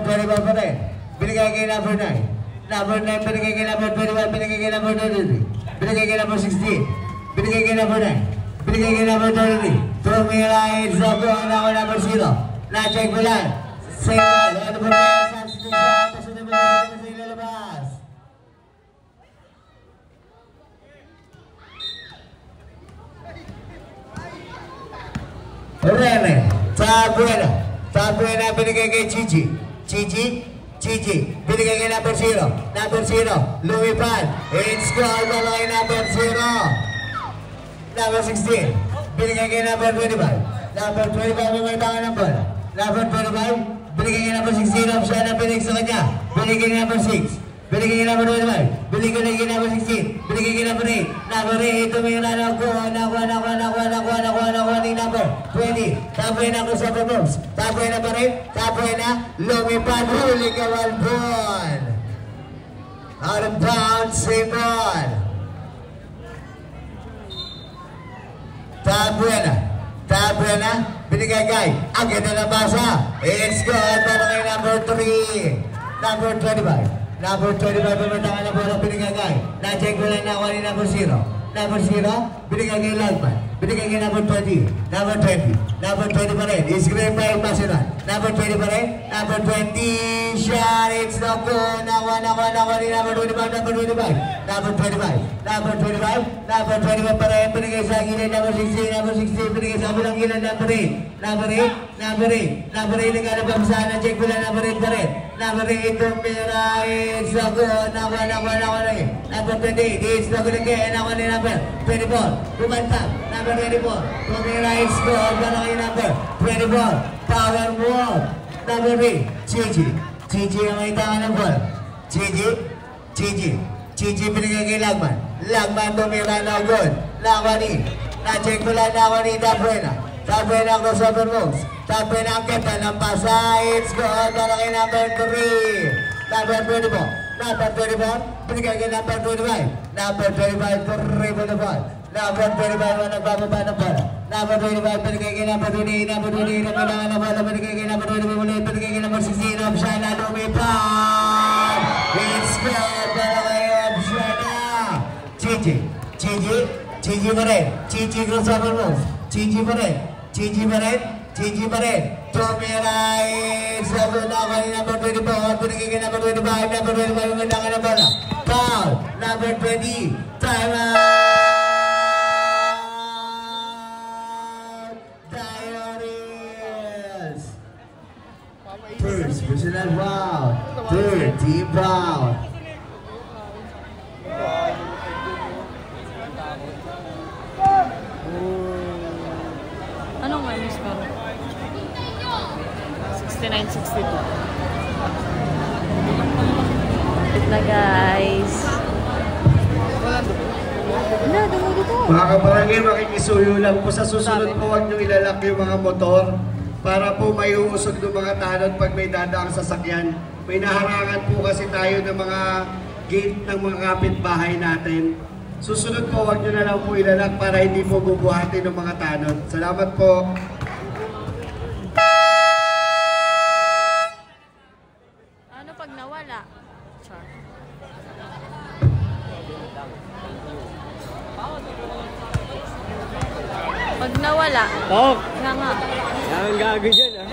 25 pa rin. Binigay kay number 9. Number 9 binigay kay number 25. Binigay kay number 23. Binigay kay number 16. Binigay kay number 9. Binigay kay number 33. Tumira, it's no good. Number 0. Na-check mo lang. Same ball. Ano ba rin? Substitution. Kasunod mo lang sa ilalabas. Rene. Tabuena binigay kay Chichi. Binigay kay number 0. Lumipad. It's goal para kay number 0. Number 16. Binigay kay number 25. Number 25 may tangan ng bola. Number 25. Binigay kay number 16. Option na pinig sa kanya. Binigay kay number 6. Binigay kay number 25. Binigay kay number 16. Binigay kay number 8. Number 8. Tumira na nakuha ni number 20. Tapoy na ko sa performs. Tapoy na pa rin. Lumipad. Huli ka 1 point. Out of bounds. Same ball. Tapoy na. Binigay kay. Ang ganda na basa. It's good para kay number 3. Number 25. Pumunta na bola, binigay kay. Na-check ko lang na ni number 0. Number 0, binigay kay Lagman. Binigay kay number 20. Number 20 pa rin. Is-green pa yung pasiran. Number 20 pa rin. Number 20, shot. It's no good. Nakuha ni number 25. Number 25 pa rin. Binigay sa gilid. Number 16. Binigay sa bilang gilid. Number 8. Number 8. Nagana pa sa na-check ko lang. Number 8 pa rin. Number 8, Tumira. It's no good. Nakuha na yun. Number 28. It's no good again. Nakuha ni number 24. Bumantap. Number 24. Tumira. It's good. Para kay number 24. Power move. Number 3. Chichi ang may tangan ng ball. Chichi binigay kay Lagman. Tumira na good. Na-check ko lang ni Tabuena crossover moves. Tabuena ang keta ng pasa. It's good para kay number 3. Number 24. Binigay kay number 25. Number 25 to dribble the ball. Number 25 ang nagbababa ng bola. Number 25 binigay kay number 28. Number 28 ang kailangan ng bola. Binigay kay number 25 ulit. Binigay kay number 16. Option na lumipad. It's good para kay option na. Chichi pa rin. Chichi crossover moves. Chichi pa rin. Tumira. It's good na kay number 24. Binigay kay number 25. Number 25 ang kailangan ng bola. Foul. Number 20. Time out. First personal foul. Third team foul. Anong minus ko? 69-62. Na guys. Mga kabarangay, makikisuyo lang po. Sa susunod po, huwag nyo ilalak yung mga motor para po may uusog ng mga tanod pag may dadaang sasakyan. May naharangan po kasi tayo ng mga gate ng mga kapitbahay natin. Susunod po, huwag nyo na lang po ilalak para hindi po bubuhatin ng mga tanod. Salamat po. Ano pag nawala? Char. Pag nawala. Tok! Kaya nga. Yan ang gago dyan, ah.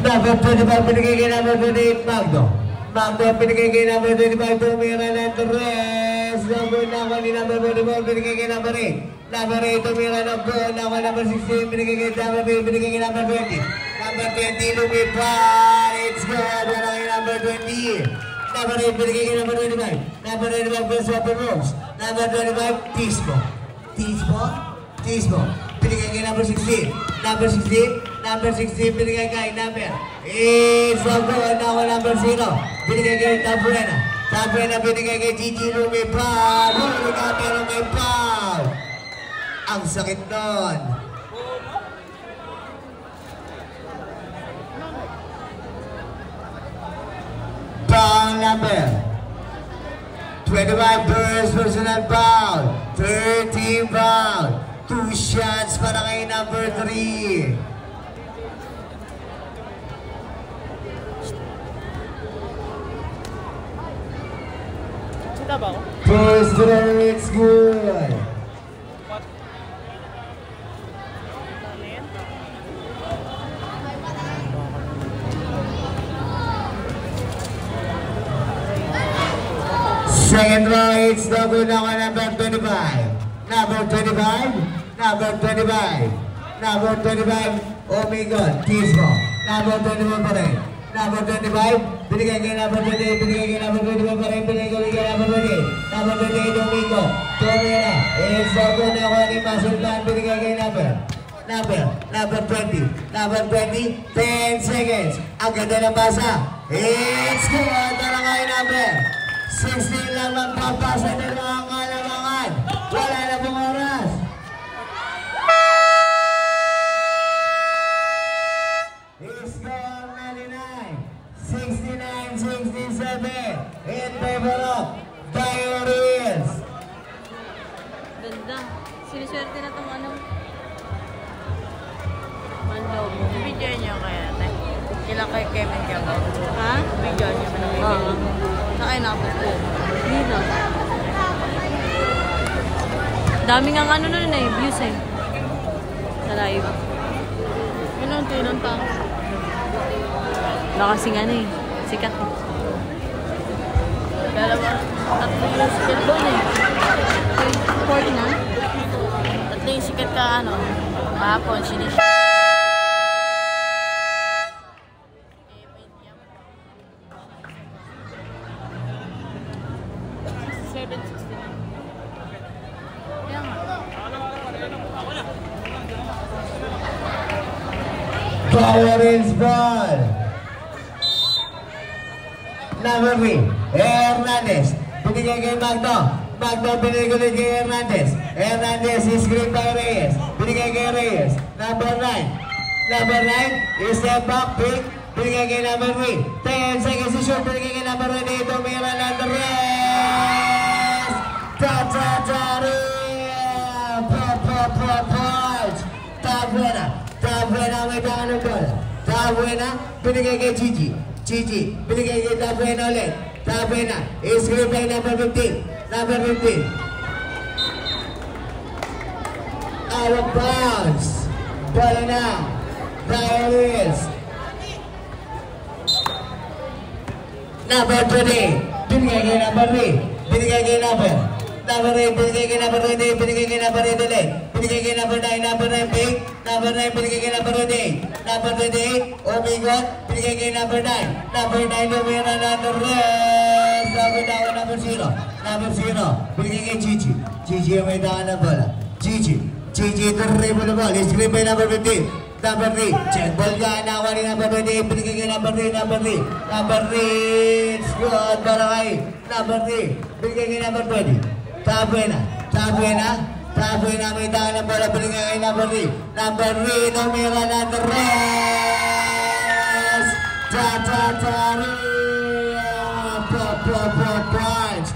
Number 25, binigay kay number 28, Magno. Magdo, pinigay kay number 25, tumira ng 3. Number na ako ni number 44, pinigay kay number 8. Number 8, tumira ng 4. Ako number 16, pinigay kay number 3, pinigay kay number 20. Number 20, lumipat. It's good. Wala kay number 20. Number 8, pinigay kay number 25. Number 25, first open moves. Number 25, Tismo. Tismo. Pinigay kay number 16. Number 16, pinigay kay number. It's so good. Ako number 0. Pinigay kay Tabuena. Pinigay kay Gigi lumipat. Huli ka pero may foul. Ang sakit nun. Foul number 25 first personal foul. 13 foul. 2 shots para kay number 3. Kita ba? First throw, it's good. Second row, it's double now on number 25. Number 25. Oh my God, Tismo. Number 21 pa rin. Number 25, binigay kay number 28, binigay kay number 25 pa rin, binigay kay number 28. Number 28, Domingo. Tumira. It's double na ako ni Muscle Plan, binigay kay number 20. Number 20, 10 seconds. Ang ganda ng basa. It's good. Tara kay number 16 lang magpapasa na lang ang kalamangan. Wala na pong oras. It's gone 99, 67 in favor of Diaries. Ganda. Siniswerte na itong ano. Manlog. Video niyo kaya, te. Kailan kay Kevin Gabon? Ha? Video niyo pa ng Oo. Nakay na ako po. Dito. Dami nga ano nun eh, views eh. Sa live. Yun ang tinantang. Baka kasing ano eh. Sikat eh. Dalawa. Tatlo yung sikat doon eh. 40 na? Tatlo yung sikat ka ano. Kahapon, sinisya. Power is ball. Number 3, Hernandez. Binigay kay Magdo. Binigay kay Hernandez. Hernandez is screened by Reyes. Binigay kay Reyes. Number 9 is step back, pick. Binigay kay number 3. 10 seconds to shoot. Binigay kay number 3. Tumira ng rest. Punch. Tabuena may tangan ng bola. Tabuena, binigay kay Gigi. Binigay kay Tabuena ulit. Tabuena, is-screen by number 15. Out of bounds. Bola na. Diaries. Number 20. Binigay kay number 3. Binigay kay number 8, binigay kay number 20, binigay kay number 8 ulit. Binigay kay number 9, number 9 pick. Number 9, binigay kay number 28. Number 28, oh my God, binigay kay number 9. Number 9, lumira na ng rest. Number 0. Binigay kay Gigi. Gigi ang may tangan ng bola. Gigi, dribble the ball. Screen by number 15. Number 3, check ball ka. Nakuha ni number 28, binigay kay number 3. Number 3, it's good. Para kay number 3, binigay kay number 20. Tabuena, may tangan ng bola, binigay kay number 3. Number 3, numira na ng rest. Punch.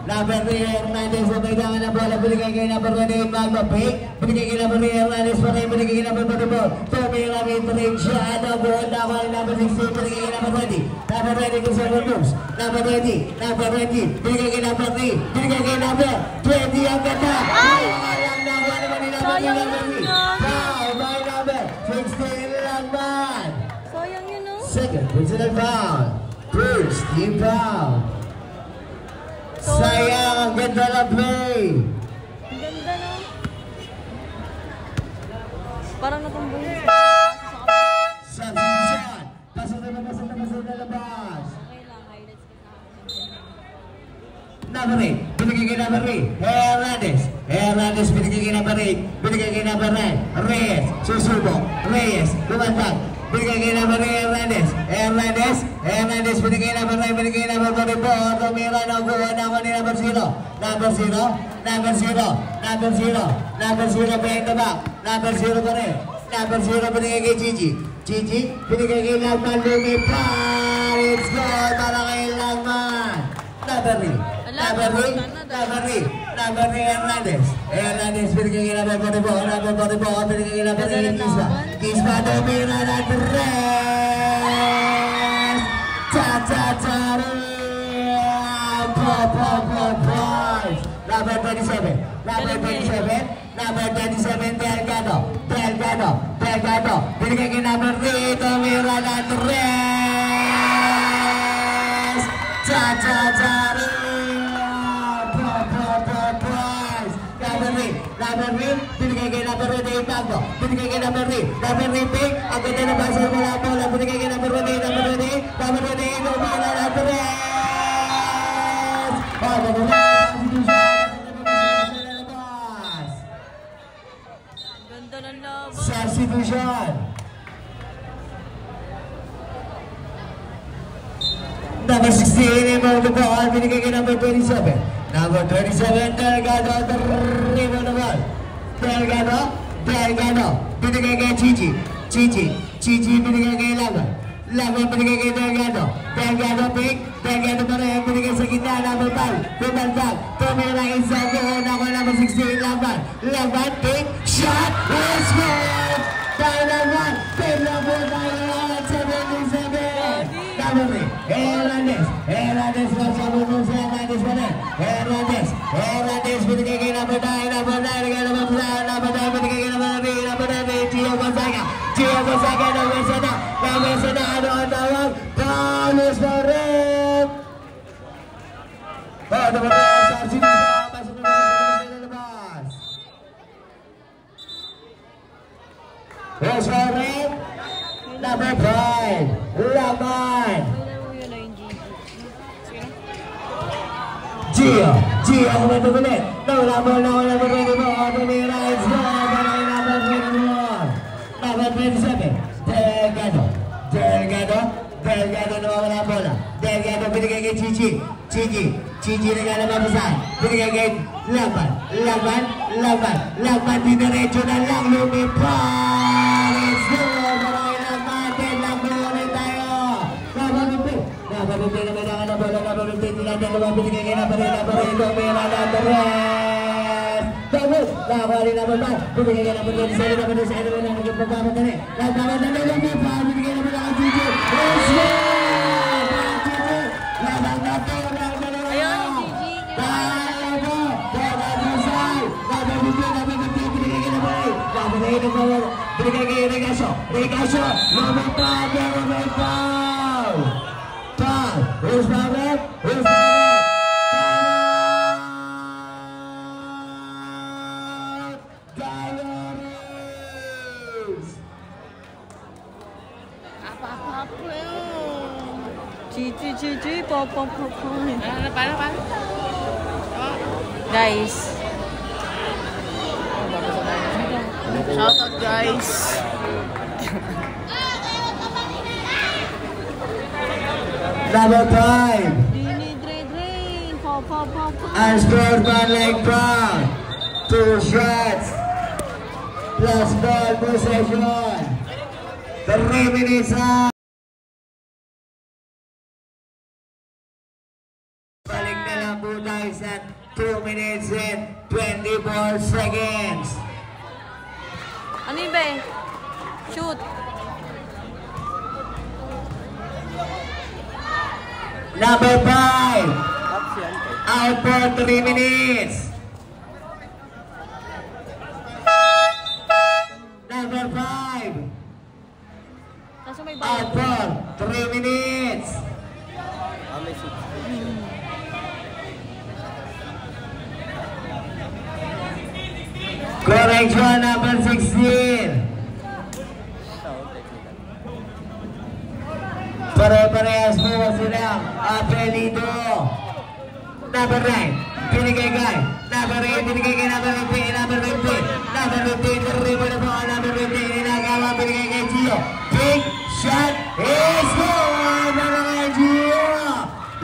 Number 3, Hernandez, may tangan ng bola, binigay kay number 28, Magdo, pick. Binigay kay number 3, Hernandez, binigay kay number 44. Tumira may trade siya, buwan na ako kay number 16, binigay kay number 20. Number 20, kung several moves. Number 20, binigay kay number 3, binigay kay number 20, ang ganda. Sayang nakuha naman ni number 3. Foul by number 16 lang man. Sayang yun oh. Second personal foul. First team foul. Sayang, ang ganda na play. Ang ganda no? Parang natumbong siya. Substitution. Pasok na labas. Okay lang, highlights ka sa akin. Number 8, binigay kay number 8, Hernandez, binigay kay number 8, binigay kay number 9, Reyes, susubok, Reyes, lumandag, binigay kay number 8, Hernandez, binigay kay number 9, binigay kay number 44, tumira na guha na ako ni number 0, behind the back, number 0 pa rin, number 0 binigay kay Gigi, binigay kay Lagman, lumipad, it's good para kay Lagman, number 3, Hernandez, binigay kay number 44, binigay kay number 8, Kisma, tumira na tres, number 27, Delgado, binigay kay number 3, tumira na tres, number 3, binigay kay number 3, Bagdo, binigay kay number 3, pick, ang ganda na basa mula bola, binigay kay number 3, tumira na tres, Ganda ng laban. substitution. Number 16, inbound the ball, binigay kay number 27. Number 27, Delgado, the river the ball. Delgado, binigay kay Gigi, binigay kay Laban, binigay kay Delgado pick, Delgado pa rin, binigay sa gitna, number 5, bumaldag, tumira kay Sango, number 16, Laban, pick, shot, let's go! Dalaman, pinabot tayo at 77. Number 3, Hernandez, masabunong sa Hernandez pa rin. Hernandez, binigay kay number 9, binigay kay number 3, Gio Gonzaga, Namesa na, ano ang tawag? Carlos Barret! Number 9, substitution, pasok na labas. Carlos Barret, number 5, Laman. Gio, kumento ulit. Nawala mo, tumira, it's good, para number 21. Number 27, Delgado nawawala ang bola. Delgado binigay kay Gigi naglalabas, binigay kay Laban, diniretso na lang, lumipad, it's good, para kay Laban, ulit tayo. Napapipin naman ang bola, napapipin nila, binigay kay Laban, tumira na Torres. Tapos, nakakuha rin naman ba? Binigay ka naman doon sa ilo naman doon sa ilo naman yung pagpapadali. Nagpapadali lang yung pa, binigay naman ang Gigi. Let's go! Labang na po, Ayun, Gigi. binigay kay Regaso, lumipad, may foul! Who's Babet? Gigi, pop. Paano? Guys. Shout out guys. Number 5. Drain. Pop. And scored by Lake Brown. 2 shots. Plus ball possession. 3 minutes out. Balik na lang po tayo sa 2 minutes and 24 seconds. Ano yun ba eh? Shoot. Number 5. Out for 3 minutes. Number 5. Kaso may Out bayad. for 3 minutes. Correction number 16. Pare-parehas po silang apelido. Number 9, binigay kay number 8, binigay kay number 15, number 15, number 15, naribo na po ang number 15, inagawa, binigay kay Gio. Big shot is good! Para kay Gio!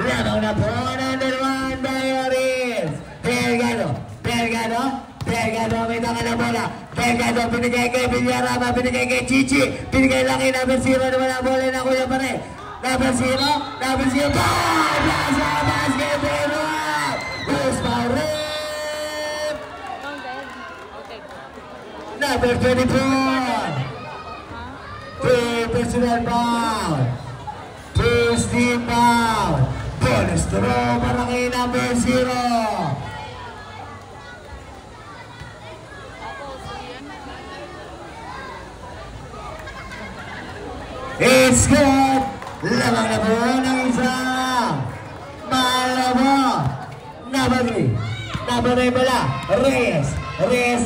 Lamang na po ng dalawang Diaries. Delgado, may taka na bola. Delgado, binigay kay Villarama, binigay kay Chichi, binigay lang kay number 0, naman ang bola na Kuya Pare. Number 0, ball! Nasa basketball! Who's my rim? Okay. Number 24. Two personal foul. Two steam foul. Bonus throw para kay number 0. It's good! Lamang na po ng isa. Malabo. Number 3. Number 9 pala. Reyes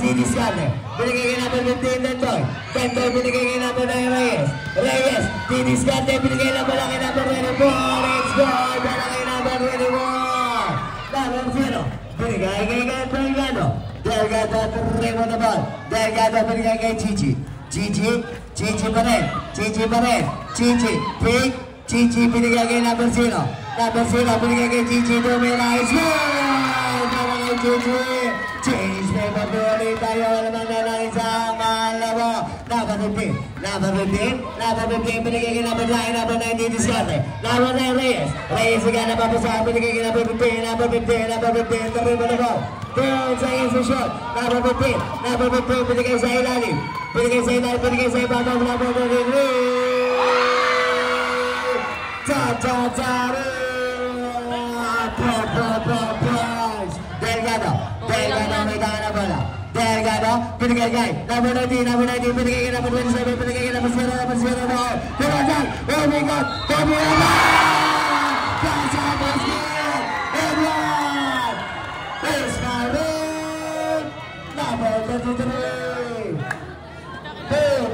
di discarte. Binigay kay number 15 Dentoy. Dentoy binigay kay number 9 Reyes di discarte. Binigay lang pala kay number 24. It's good! Pala kay number 24. Number 0. Binigay kay Delgado. Delgado tribo na ball. Delgado binigay kay Chichi pa rin. Pick. Chichi binigay kay number 0. Number 0 binigay kay Chichi. Dumila is good! Para kay Chichi. Change paper ulit tayo. Naman na lang isang Malabo. Number 15 binigay kay number 9. Number 9 di discarte. Number 9 Reyes again na papasahan. Binigay kay number 15. Number 15 tribo na ball. 2 seconds to shot. Number 15 binigay sa ilalim. Binigay sa ibabaw. Number 15. Delgado may taka na bola. Delgado binigay kay number 19 binigay kay number 27 binigay kay number 0 Delgado oh my god Delgado Casa basket Edward is my ring number 33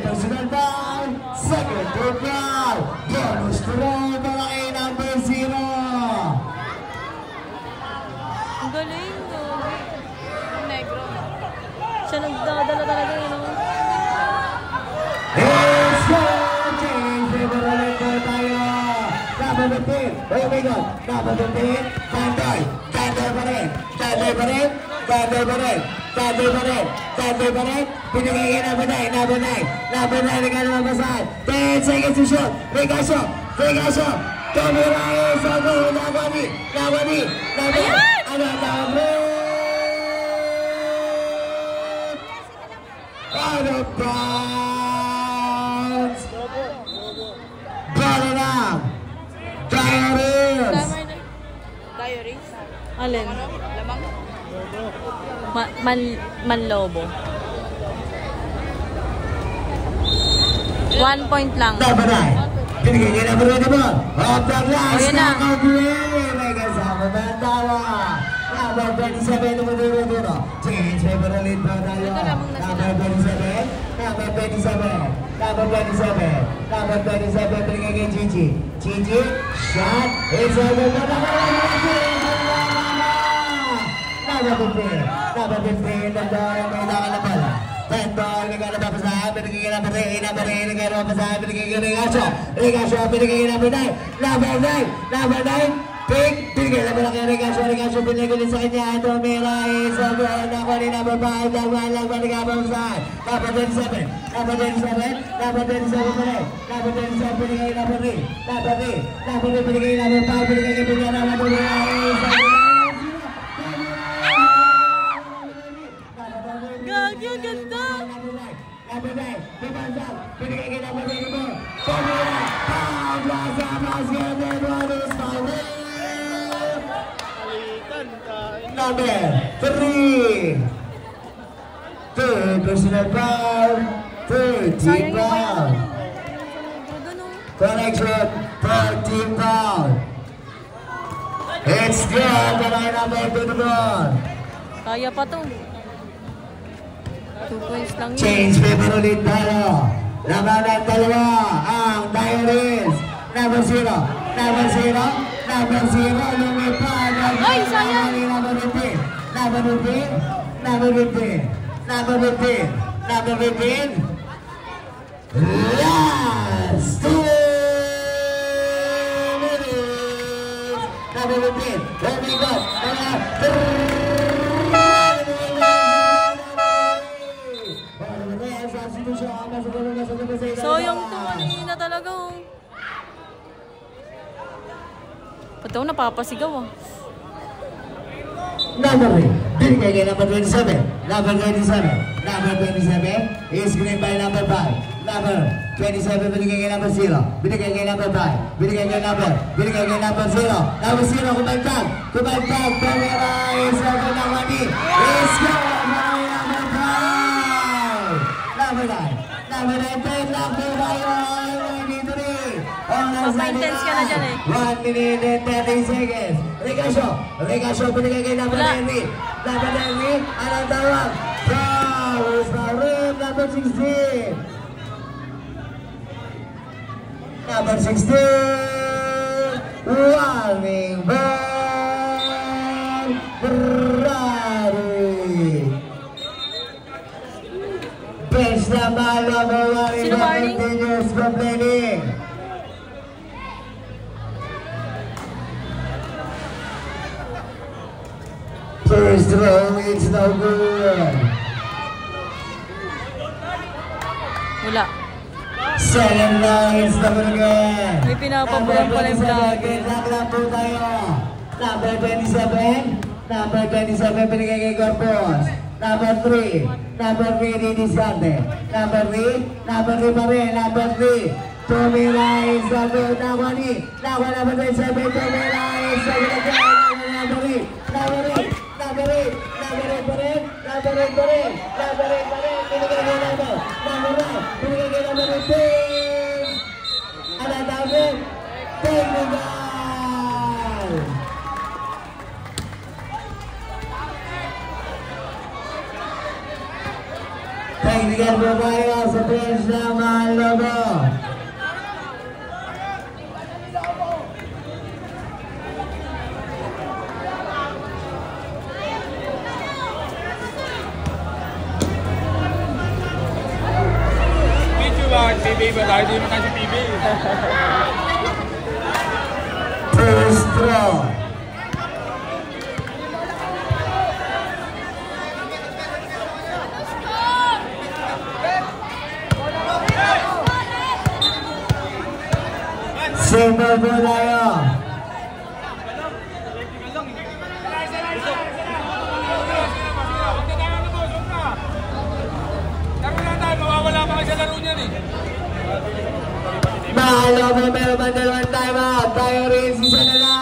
personal foul second foul bonus throw para kay number 0. Ang galing, no? Negro. Siya nagdadala talaga yun, no? It's good! Change paper ulit po tayo. Number 15. Oh my God. Number 15. Tandoy pa rin. Binigay kay number 9. Number 9 na naman basahan. 10 seconds to shoot. Regasyo. Tommy Reyes. Nagwani. Ano tawag rin? Out of bounds. Ball lang. Diaries. Diaries? Alin? Lamang? Manlobo. 1 point lang. Number 9. Binigay kay number 1 ball. Off the glass. Ayun na. May kasama na ang tawa. Number 27 naman duro. Change paper ulit po tayo. Number 27. Binigay kay Chichi. Shot. It's over. Number 15. Nandun. May taka na pala. Tendor, nagkanapapasahan, binigay kay number 8, nagkanapapasahan, binigay kay Regasyo, binigay kay number 9, pick, binigay na pala kay Regasyo, binigay ko din sa kanya, Tomira, Isabel, nakuha ni number 5, dalawa lang ba nagkanapapasahan, number 27 pa rin, number 27, binigay kay number 3, binigay kay number 5, binigay kay Villarama, Gagi, ang ganda! Number 9, binigay kay number 24. Tomira, Plaza Basket, Edward is my ring. Number 3. Third personal foul, 30 foul. Connection for team foul. It's good. Balay number 24. Kaya pa to. 2 points lang yun. Change paper ulit tayo. Laban ng dalawa ang Diaries. Number 0. Number 0. Number 0. Lumipad. Ay, sayang. Number 15. Number 15. Number 15. Number 15. Number 15. Last 2 minutes. Number 15. Let me go. So yung tumanina talaga oh. Ba't ako napapasigaw ah? Number 3, binigay kay number 27. Number 27. Number 27 is green by number 5. Number 27 binigay kay number 0. Binigay kay number 5. Binigay kay number 0. Number 0 kumantag. Pamera is over ng mani. Is gone by number 5. Number 9. Number 9 take lang po tayo. Papa-intense ka na dyan eh. 1 minute and 30 seconds. Regasyo, binigay kay number 9. Number 9, anong tawag? Foul is the rim, number 16. Number 16, warning ball, Ferrari. Bench na malo mo, warning ball continues complaining. First throw, it's no good. Wala. Second row, it's no good again. May pinapabulan pala yung vlogger. Lang po tayo. Number 27. Number 27, pinigay kay Corpus. Number 3. Number 3, Didi Sante. Number 3. Number 3 pa rin. Number 3. Tumira is the good. Number 3. Number 27, Tumira is the good again. Number 3. Number 3. Number 8 pa rin. Number 8 pa rin. Pinigay kay number. Number 9. Pinigay kay number 15. Ano tawag? Technical! Technical po tayo sa bench na mga lobo. PB ba tayo? Di mo tayo si PB. First throw. Simple po tayo. Mawawala pa kayo sa laro niyan eh. Mahalo mo meron man dalawang time out. Tayo rin si Sanala.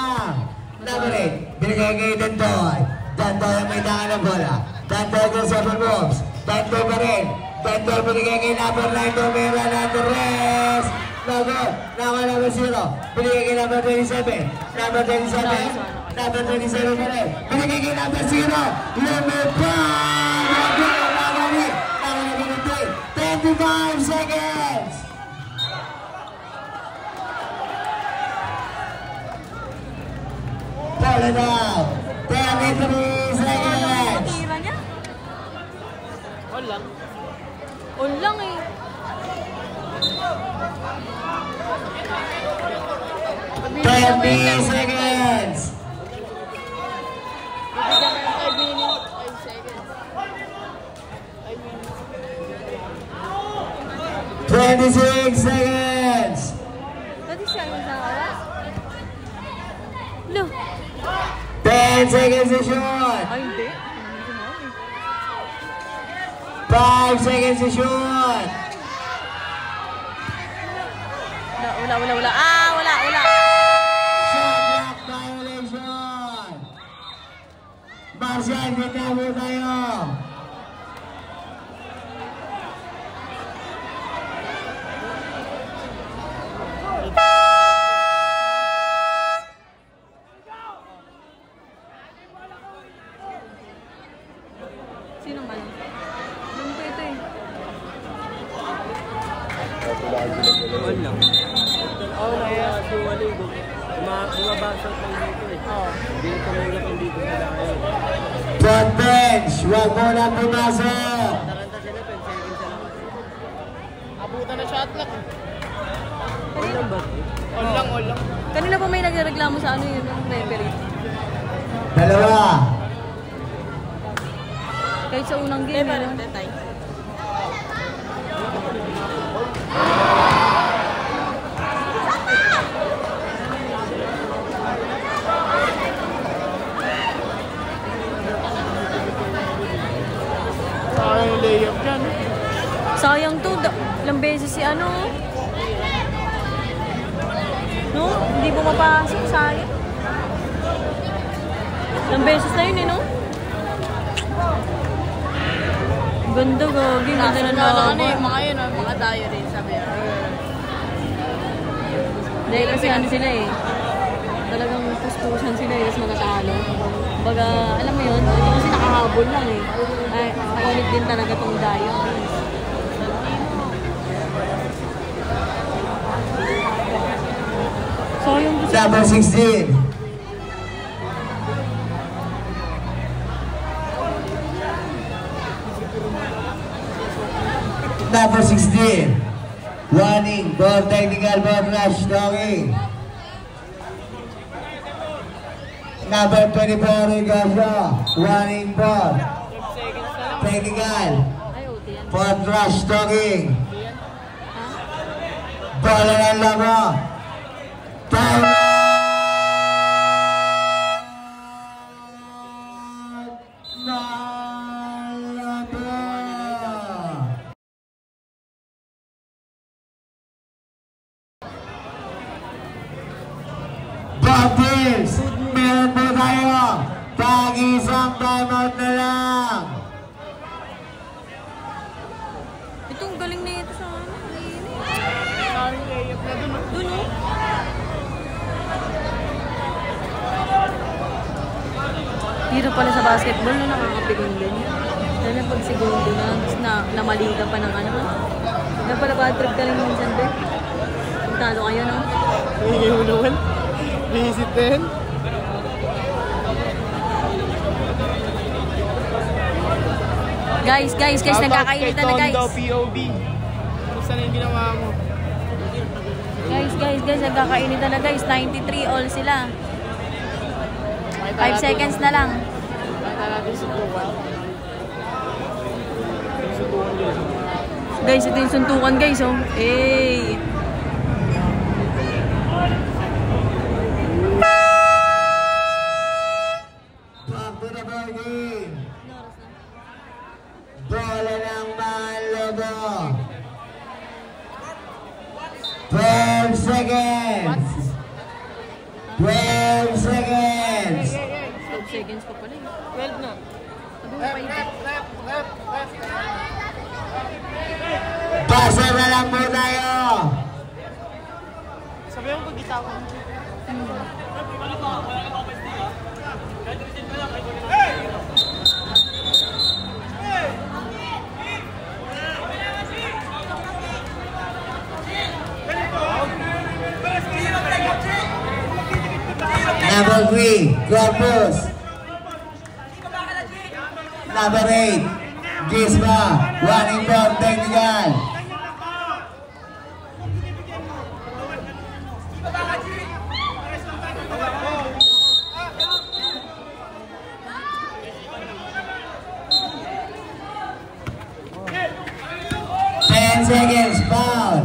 Number 8. Binigay kay Dandoy. Dandoy ang may tangan ng bola. Dandoy ko sa moves. Dandoy pa rin. Dandoy binigay kay number 9. Tumira na the rest. Logo. Number 0. Binigay kay number 27. Number 27. Number 27 pa rin. Binigay kay number 0. Lumipad. 25 seconds. Pull it out. 23 seconds. Tira niya? All lang. All lang eh. Pabili 20 seconds. 26 seconds. Pwede siya yung sa oras? Lo. 10 seconds to shoot. Ay, hindi. 5 seconds to shoot. Wala. Ah, wala. Shot clock violation. Marcial, ditabo tayo. One lang. Oo, kaya. Bumabasok lang dito eh. Hindi ko tumulak yung dito sa layo. Front bench, huwag mo na pumasok. Taranta sila, 10 seconds na lang kasi. Abutan na shot clock. All lang ba? All lang. Kanina pa may nagreklamo sa ano yun, yung referee. Dalawa. Kahit sa unang game, ano? Sayang yung layup dyan. Sayang to, ilang beses si ano. No? Hindi pumapasok, sayang. Ilang beses na yun eh, no? Ganda, gagi. Ganda na Ano naman. mga yun, mga diary, sabi yan. Dahil kasi ano sila eh. Talagang puspusan sila eh, tapos matatalo. Baga, alam mo yun, ito kasi nakahabol lang eh. Ay, mainit din talaga tong dayo. So, yung gusto Number 16. Number 16. Warning, ball technical, ball rush, talking. Number 24, Rigasha. Warning, ball. 12 seconds na lang. Technical, ay, OT yan. ball rush, talking. Ha? Bola ng labo. Time! Bobbles, meron po tayo. Pag-isang timeout na lang. Itong galing na ito sa ano. Sayang yung layup na dun. Dun oh. Hirap pala sa basketball na nakakapigon din. Dahil na pag segundo na, tapos namali ka pa ng ano. Kaya pala bad trip ka rin minsan din. Talo kayo, no? Hindi mo naman. Visit din. Guys, nagkakainitan na guys. POB. Gusto na yung ginawa mo. Guys, nagkakainitan na guys. 93 all sila. 5 seconds na lang. Pakita natin suntukan. Guys, ito yung suntukan guys, oh. Hey! Back to the ball game. Bola ng Malobo. 12 seconds. 12 seconds. 12 seconds pa pala. 12 na. Left. Pasa na lang po tayo. Sabi mo pag-itaw ko. Number 3, Corpus. Number 8, Gisma. Running ball technical. Seconds, foul.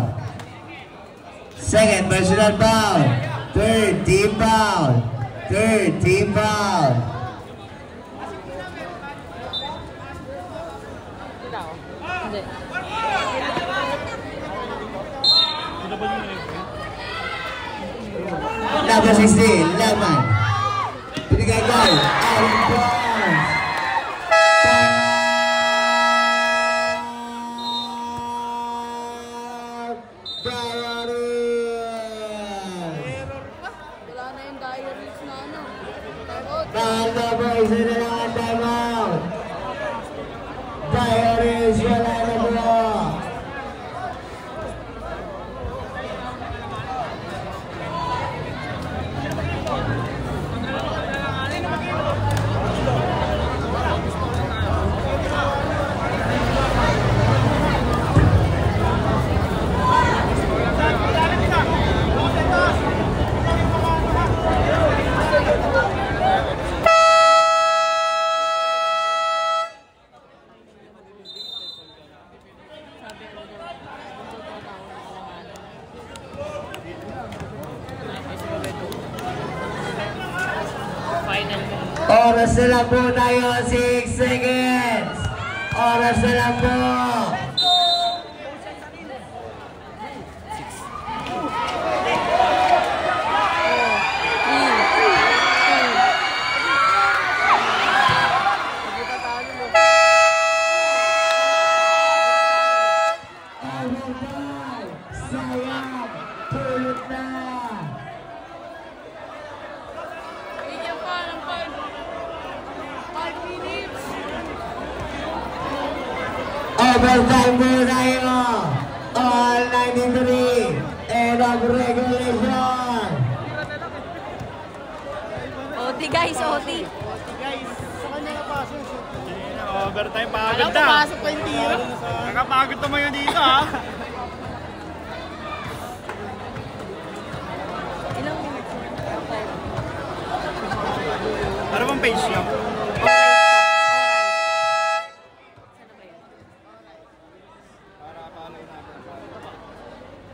Second personal foul. Third team foul. Hindi. Number 16, Laman. Pinigay-gay. Out of bounds. Wala na yung diaries na ano. Tanda po, isa na lang ang timeout. Diaries, wala na po. final mo. Oras na lang po tayo, 6 seconds. Oras na lang po. Sayang, pulot na. Bigyan pa ng 5 minutes. Overtime po tayo. All 93. End of regulation. OT guys, OT. Guys, sa kanya napasok. Overtime, Alam pagod ko, na. pasok pa yung tira. Nakapagod tumayo dito ha. Ilang minutes na? Ano bang page niyo?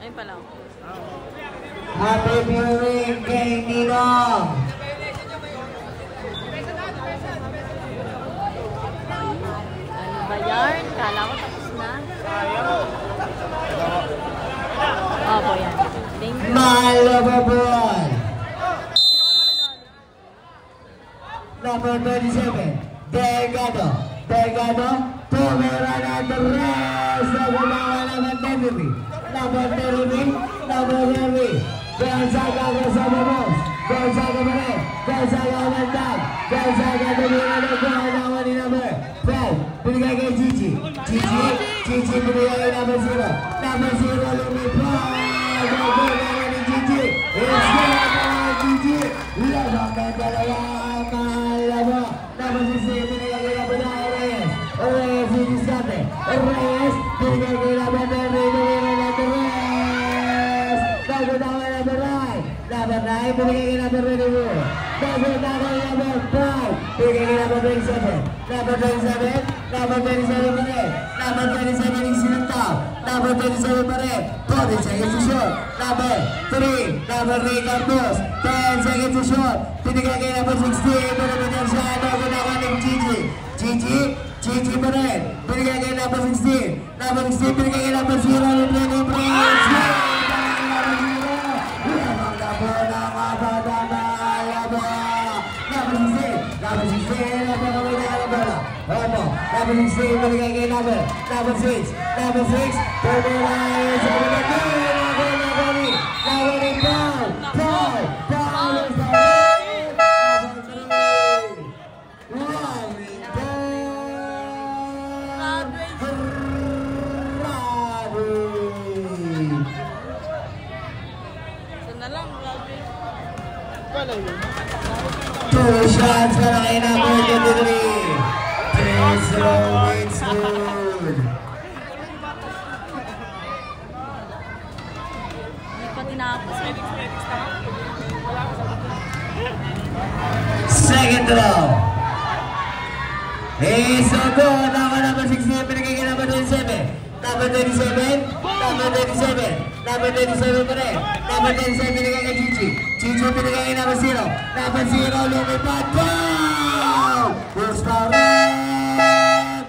Ayun pala. Happy viewing kay Ninong. Ano ba yan? Kala ko tapos na. Opo, yan. Thank you. Malababon. Number 27, Delgado. Delgado, tumira na the rest. Nagulawa naman Teneri. Number 33, number 30. Gonzaga kasama boss. Gonzaga pa rin. Gonzaga umandag. Gonzaga tumira na gulawa ni number 12. Binigay kay Gigi. Gigi binigay kay number 0. Number 0 lumipad. Nagulawa ni Gigi. It's good Gigi. Labang na dalawa. Malabo. Number 16 binigay kay number 9 Reyes. Reyes diniscarte. Reyes binigay kay number 10. Binigay kay Reyes. Nagulawa ni number 9. Number 9 binigay kay number 22. Nagulawa ni number 5. Binigay kay number 27. Number 27. Number 27 pa rin. Number 27 yung sinuntaw. Number 27 pa rin. 40 seconds to shoot. Number 3. Number 3 Cardos. 10 seconds to shoot. Binigay kay number 16. Pinabigyan siya. Nagulawa ni Gigi. Gigi pa rin. Binigay kay number 16. Number 16 binigay kay number 0. Libre ni Prince. Lamang na po ng abada na alaba. Number 16. Number 16. Napakawin na alaba. Opo. Number 16 binigay kay number 6. Number 6. Pumulayan sa binigay. Nagawin foul. Foul. Foul is the red. Number 3. Running Ito na lang, grabe. Wala yun. 2 shots para kay number 23. Chris Rowinswood. Hindi pa tinapos. Second row. So good. Number 16 pinagay kay number 27. Number 27. Number 27. Number 27 pa rin. Number 27 pinagay kay Gigi. Gigi pinagay kay number 0. Number 0 lumipad. Goal! First foul red.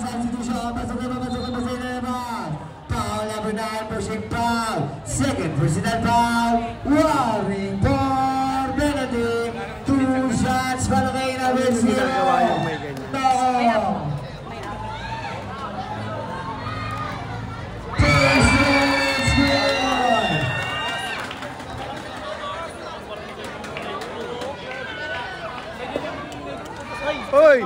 Substitution. Pasok na sa labas. Foul number 9. Pushing foul. Second personal foul. Warning for penalty. 2 shots para kay number 0. No! Hoy!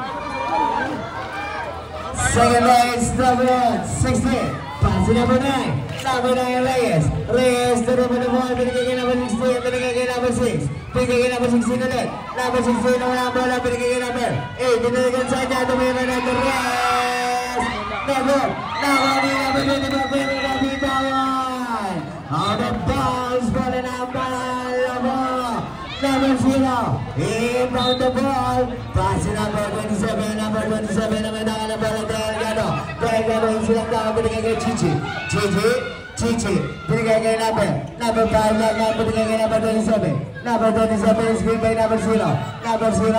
Second base, number 16. Pass to number 9. Number 9, Reyes. Reyes to the ball. Binigay kay number 16. Binigay kay number 6. Binigay kay number 16 ulit. Number 16 na wala bola. Binigay kay number 8. Binigay sa kanya. Tumira na ito. Reyes. Never. Nakanina. Binigay na bitawan. Out of bounds. Ball na Malabo. Number 0. Inbound the ball. Pass to number 27. Number 27 na may nakalabala. Delgado yung silang tao. Binigay kay Gigi. Chichi, binigay kay number 5 lang, binigay kay number 27. Number 27 is given by number 0. Number 0,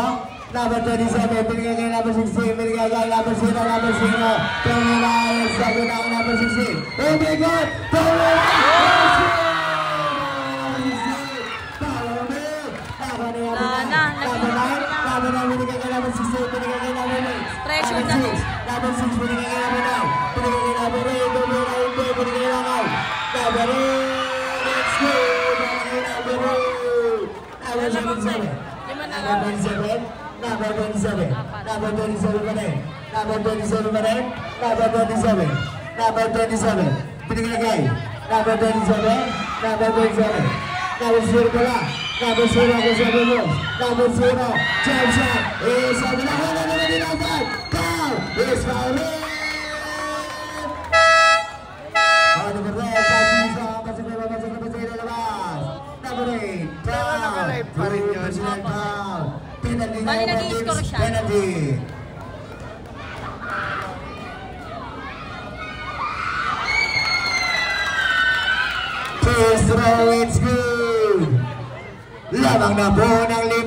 number 27, binigay kay number 16, binigay kay number 0, number 0. Terminal, sabi na number 16. Oh my God! Terminal! Number 9, binigay kay number 16, binigay kay number 8. Pressure na. Number 6, binigay kay number 9. Binigay kay number 8, binigay kay number 8. Number 8, let's go! Binigay kay number 8. Number 27. Number 27. Number 27. Number 27 pa rin. Number 27 pa rin. Number 27. Number 27. Binigay kay number 27. Number 27. Number 0 pala. Number 0 ako sabi mo. Number 0. Jump shot. Sabi na ko na naman dinapad. Foul. Is foul. Number 8. Pasok na labas. Number 8. Nakalive pa rin yun. Penalty. Bali nag-i-score siya. Penalty. First row, it's good. Lamang na po ng 5.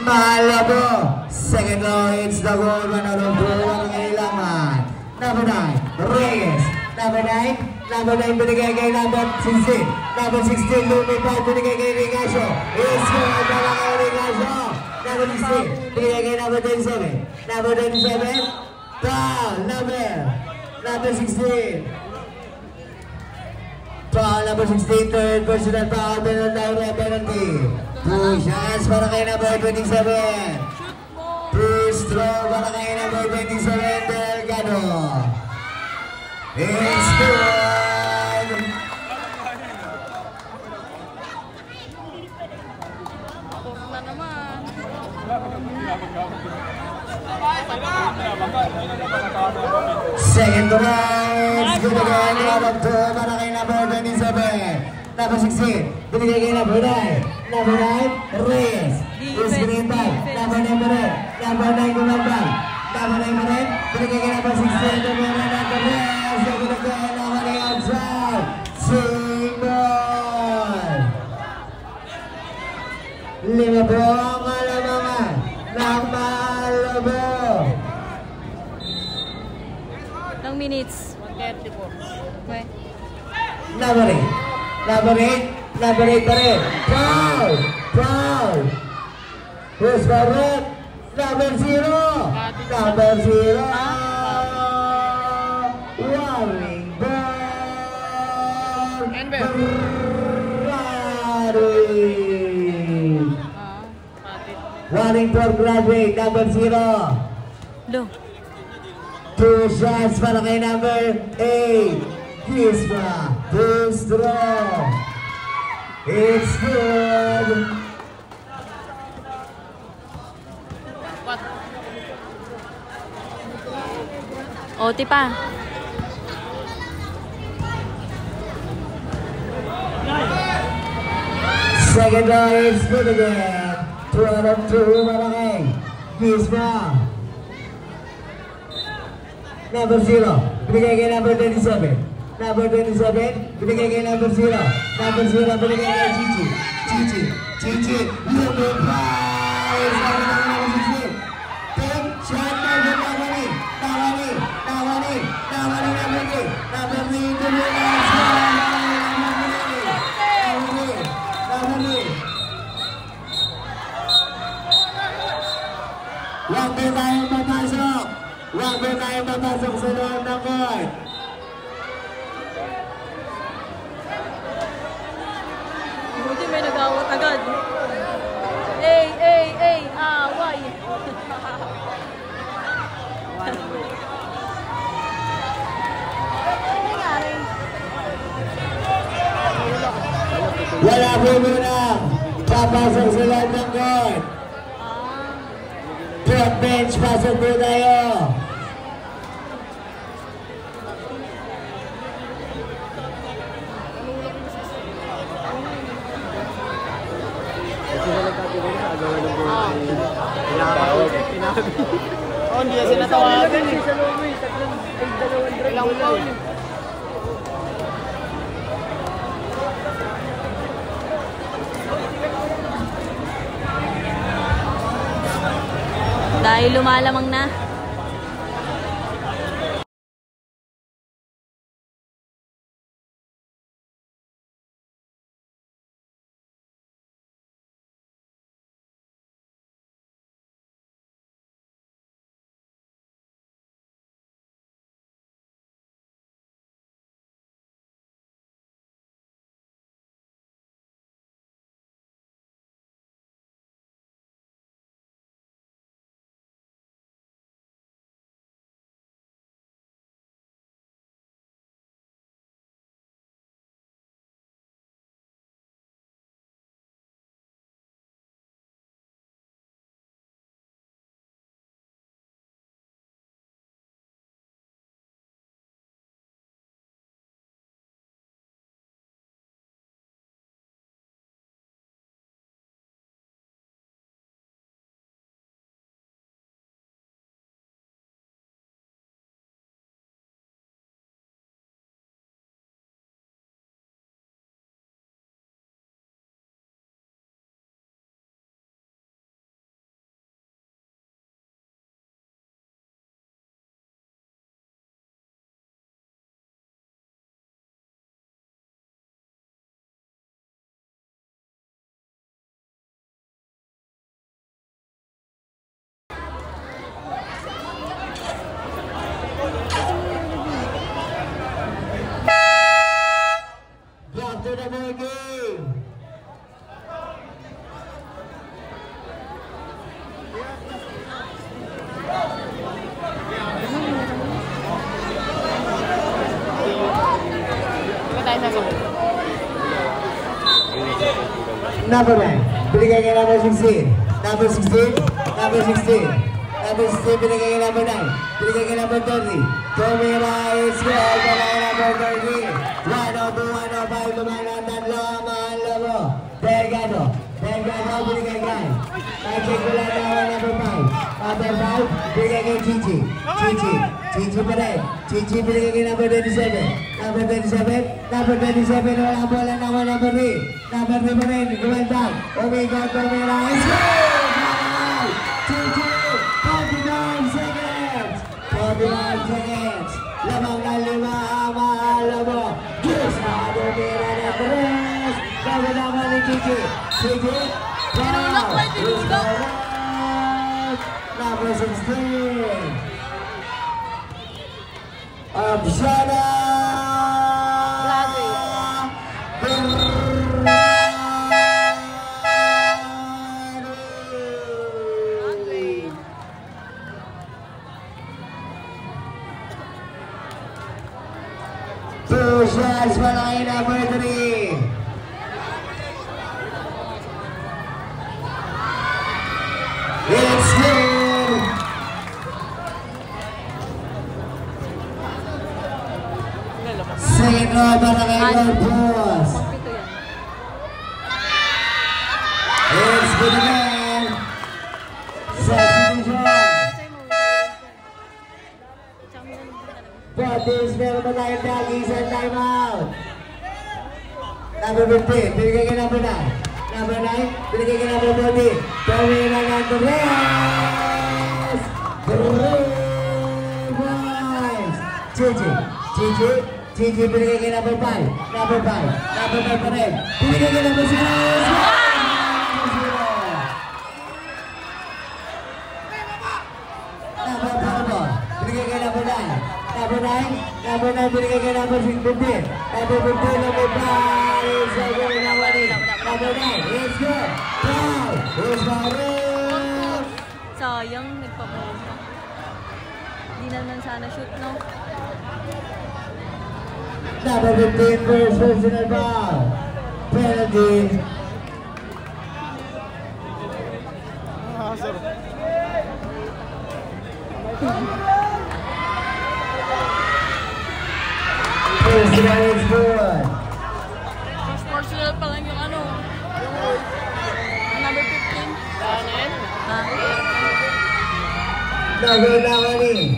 Malabo. Second row, it's the goal. Manalo po ang kailangan. Number 9, Reyes. Number 9, number 9 binigay kay number 16. Number 16, lumipad binigay kay Rigasio. It's good. Dala kay Rigasio. Number 16, binigay kay number 27. Number 27, foul. Number 16. Foul number 16, third personal foul, penalty. 2 shots para kay number 27. First throw para kay number 27, Delgado. It's good. Na naman. Second round, binigay kay number 2 para kay number 27. Number 16, binigay kay number 9. Number 9, Reyes. Is green ball. Number 9 pa rin. Number 9 kumambal. Number 9 pa rin. Binigay kay number 16. Number 9 number Reyes. Binigay naman ay outside. Single. 5 po ang alamangan ng Malabo. Ilang minutes? 130 po. Okay. Number 8. Number 8. Number 8 pa rin. Foul! Foul! Who's for red? Number 0. Number 0. Warning ball. Enver. Warning for graduate. Number 0. Do. 2 shots para kay number 8. Gisma. Too strong. It's good. OT pa. Second round is good again. 2 out of 2 para kay Gisma. Number 0, binigay kay number 27. Number 27, binigay kay number 0. Number 0, binigay kay Chichi. Lumipay! Sabi na number 16. Take shot number Nawani. Number 3. Number 3, Huwag ba tayong papasok sa loob ng court? Buti may nag-awat agad. Away. Wala po muna. Papasok sa loob ng court. Front bench, pasok po tayo. Oh, hindi na sila tawagan eh. Walang foul. Dahil lumalamang na. Back to the ball game. Hindi tayo sasagot. Number 9, binigay kay number 16. Number 16, number 16. Number 16, binigay kay number 9. Binigay kay number 30. Tumira is good para kay number 30. 102, 105, lumayan ang tatlo ang mahal mo. Delgado, Delgado, binigay kay. Check ko lang naman number 5. Number 5, binigay kay Chichi. Chichi, Chichi pa rin. Chichi, binigay kay number 27. Number 27, number 27, wala bola naman number 3. Number 3 pa rin, gumandang. Umikot, Tumira is good! Chichi, 49 seconds! 49 seconds! Lamang na 5 ang mahal mo. Diyos na Tumira na 3! Sabi naman ni Chichi. Chichi, wow! Who's the right? Number 16. Abshana! Two shots para kay number 3. It's good! Second row para kay Corpus. Pangpito yan. It's good again. Substitution. 40 meron pa tayong dagi sa timeout. Number 15, binigay kay number 9. Number 9, binigay kay number 40. Tumira ng 3 points. Chichi, Chichi, Chichi, binigay kay number 5. Number 5, number 5 pa rin. Binigay kay number 0. Number 4, binigay kay number 9. Number 9, binigay kay number 15. Number 15, number 5. Number 9, let's go. Wow, here's my ring. Sayang, nagpapumpa. Hindi naman sana shoot, no? Number 15, first personal foul. Penalty. Personal is good. First personal pa lang yung ano. Yung number 15. Ano yan? Number 9.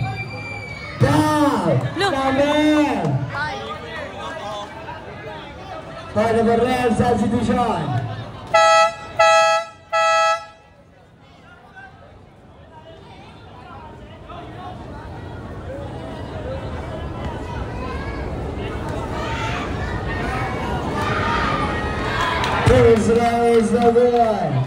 Down. Blue! number. For the red substitution. Please raise the board.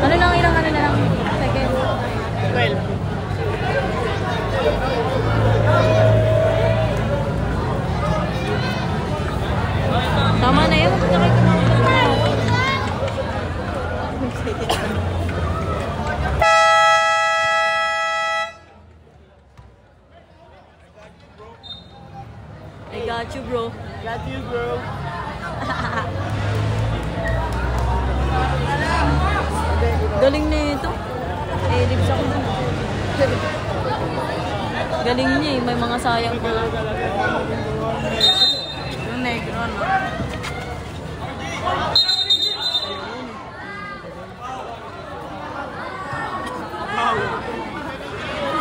Ano lang, ilang ano na lang? Second. 12. Tama na yun. I got you, bro. Got you, bro. Galing na ito. Lips ako dun. Galing niya eh. May mga sayang pa. Yung negro, no?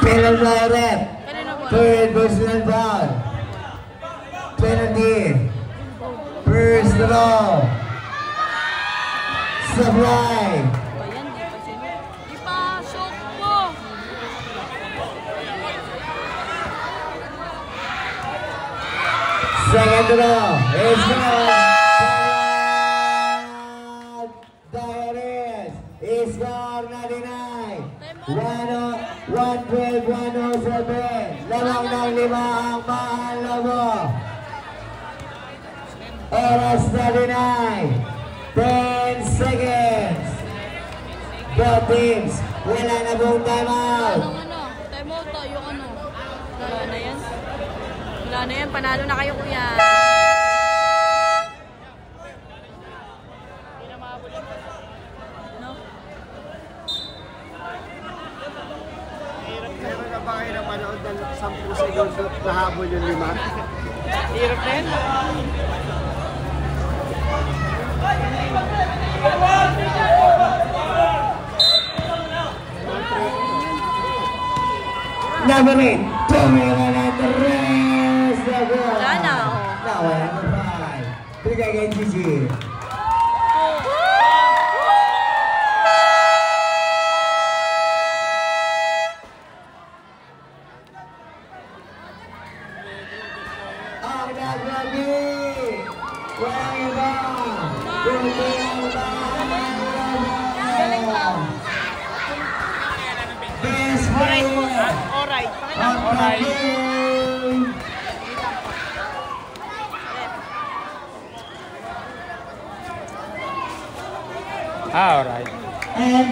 Penalty rep. Kanina po. Third personal foul. Penalty. First draw. Supply. Pa yan, di pa sino. Ipasok mo! Second draw. It's good. Diaries. It's gone 99. 112, 107. Lamang ng 5 ang Mahal Lobo. Oras 39. 10 seconds. Both teams, wala na pong time out. Anong ano? Time out to, yung ano? Wala na yan. Wala na yan. Panalo na kayo, kuya. No? Meron ka ba kayo na manood ng 10 segundo nahabol yung 5? Hirap na yun. Number 8, tumira na the rest of the Wala na, oh. Nawala na 5. Bigay kay Gigi. Ang naglabi! Walang iba! Kundi ang Galing lang. best player! Alright. Ang game! Alright. And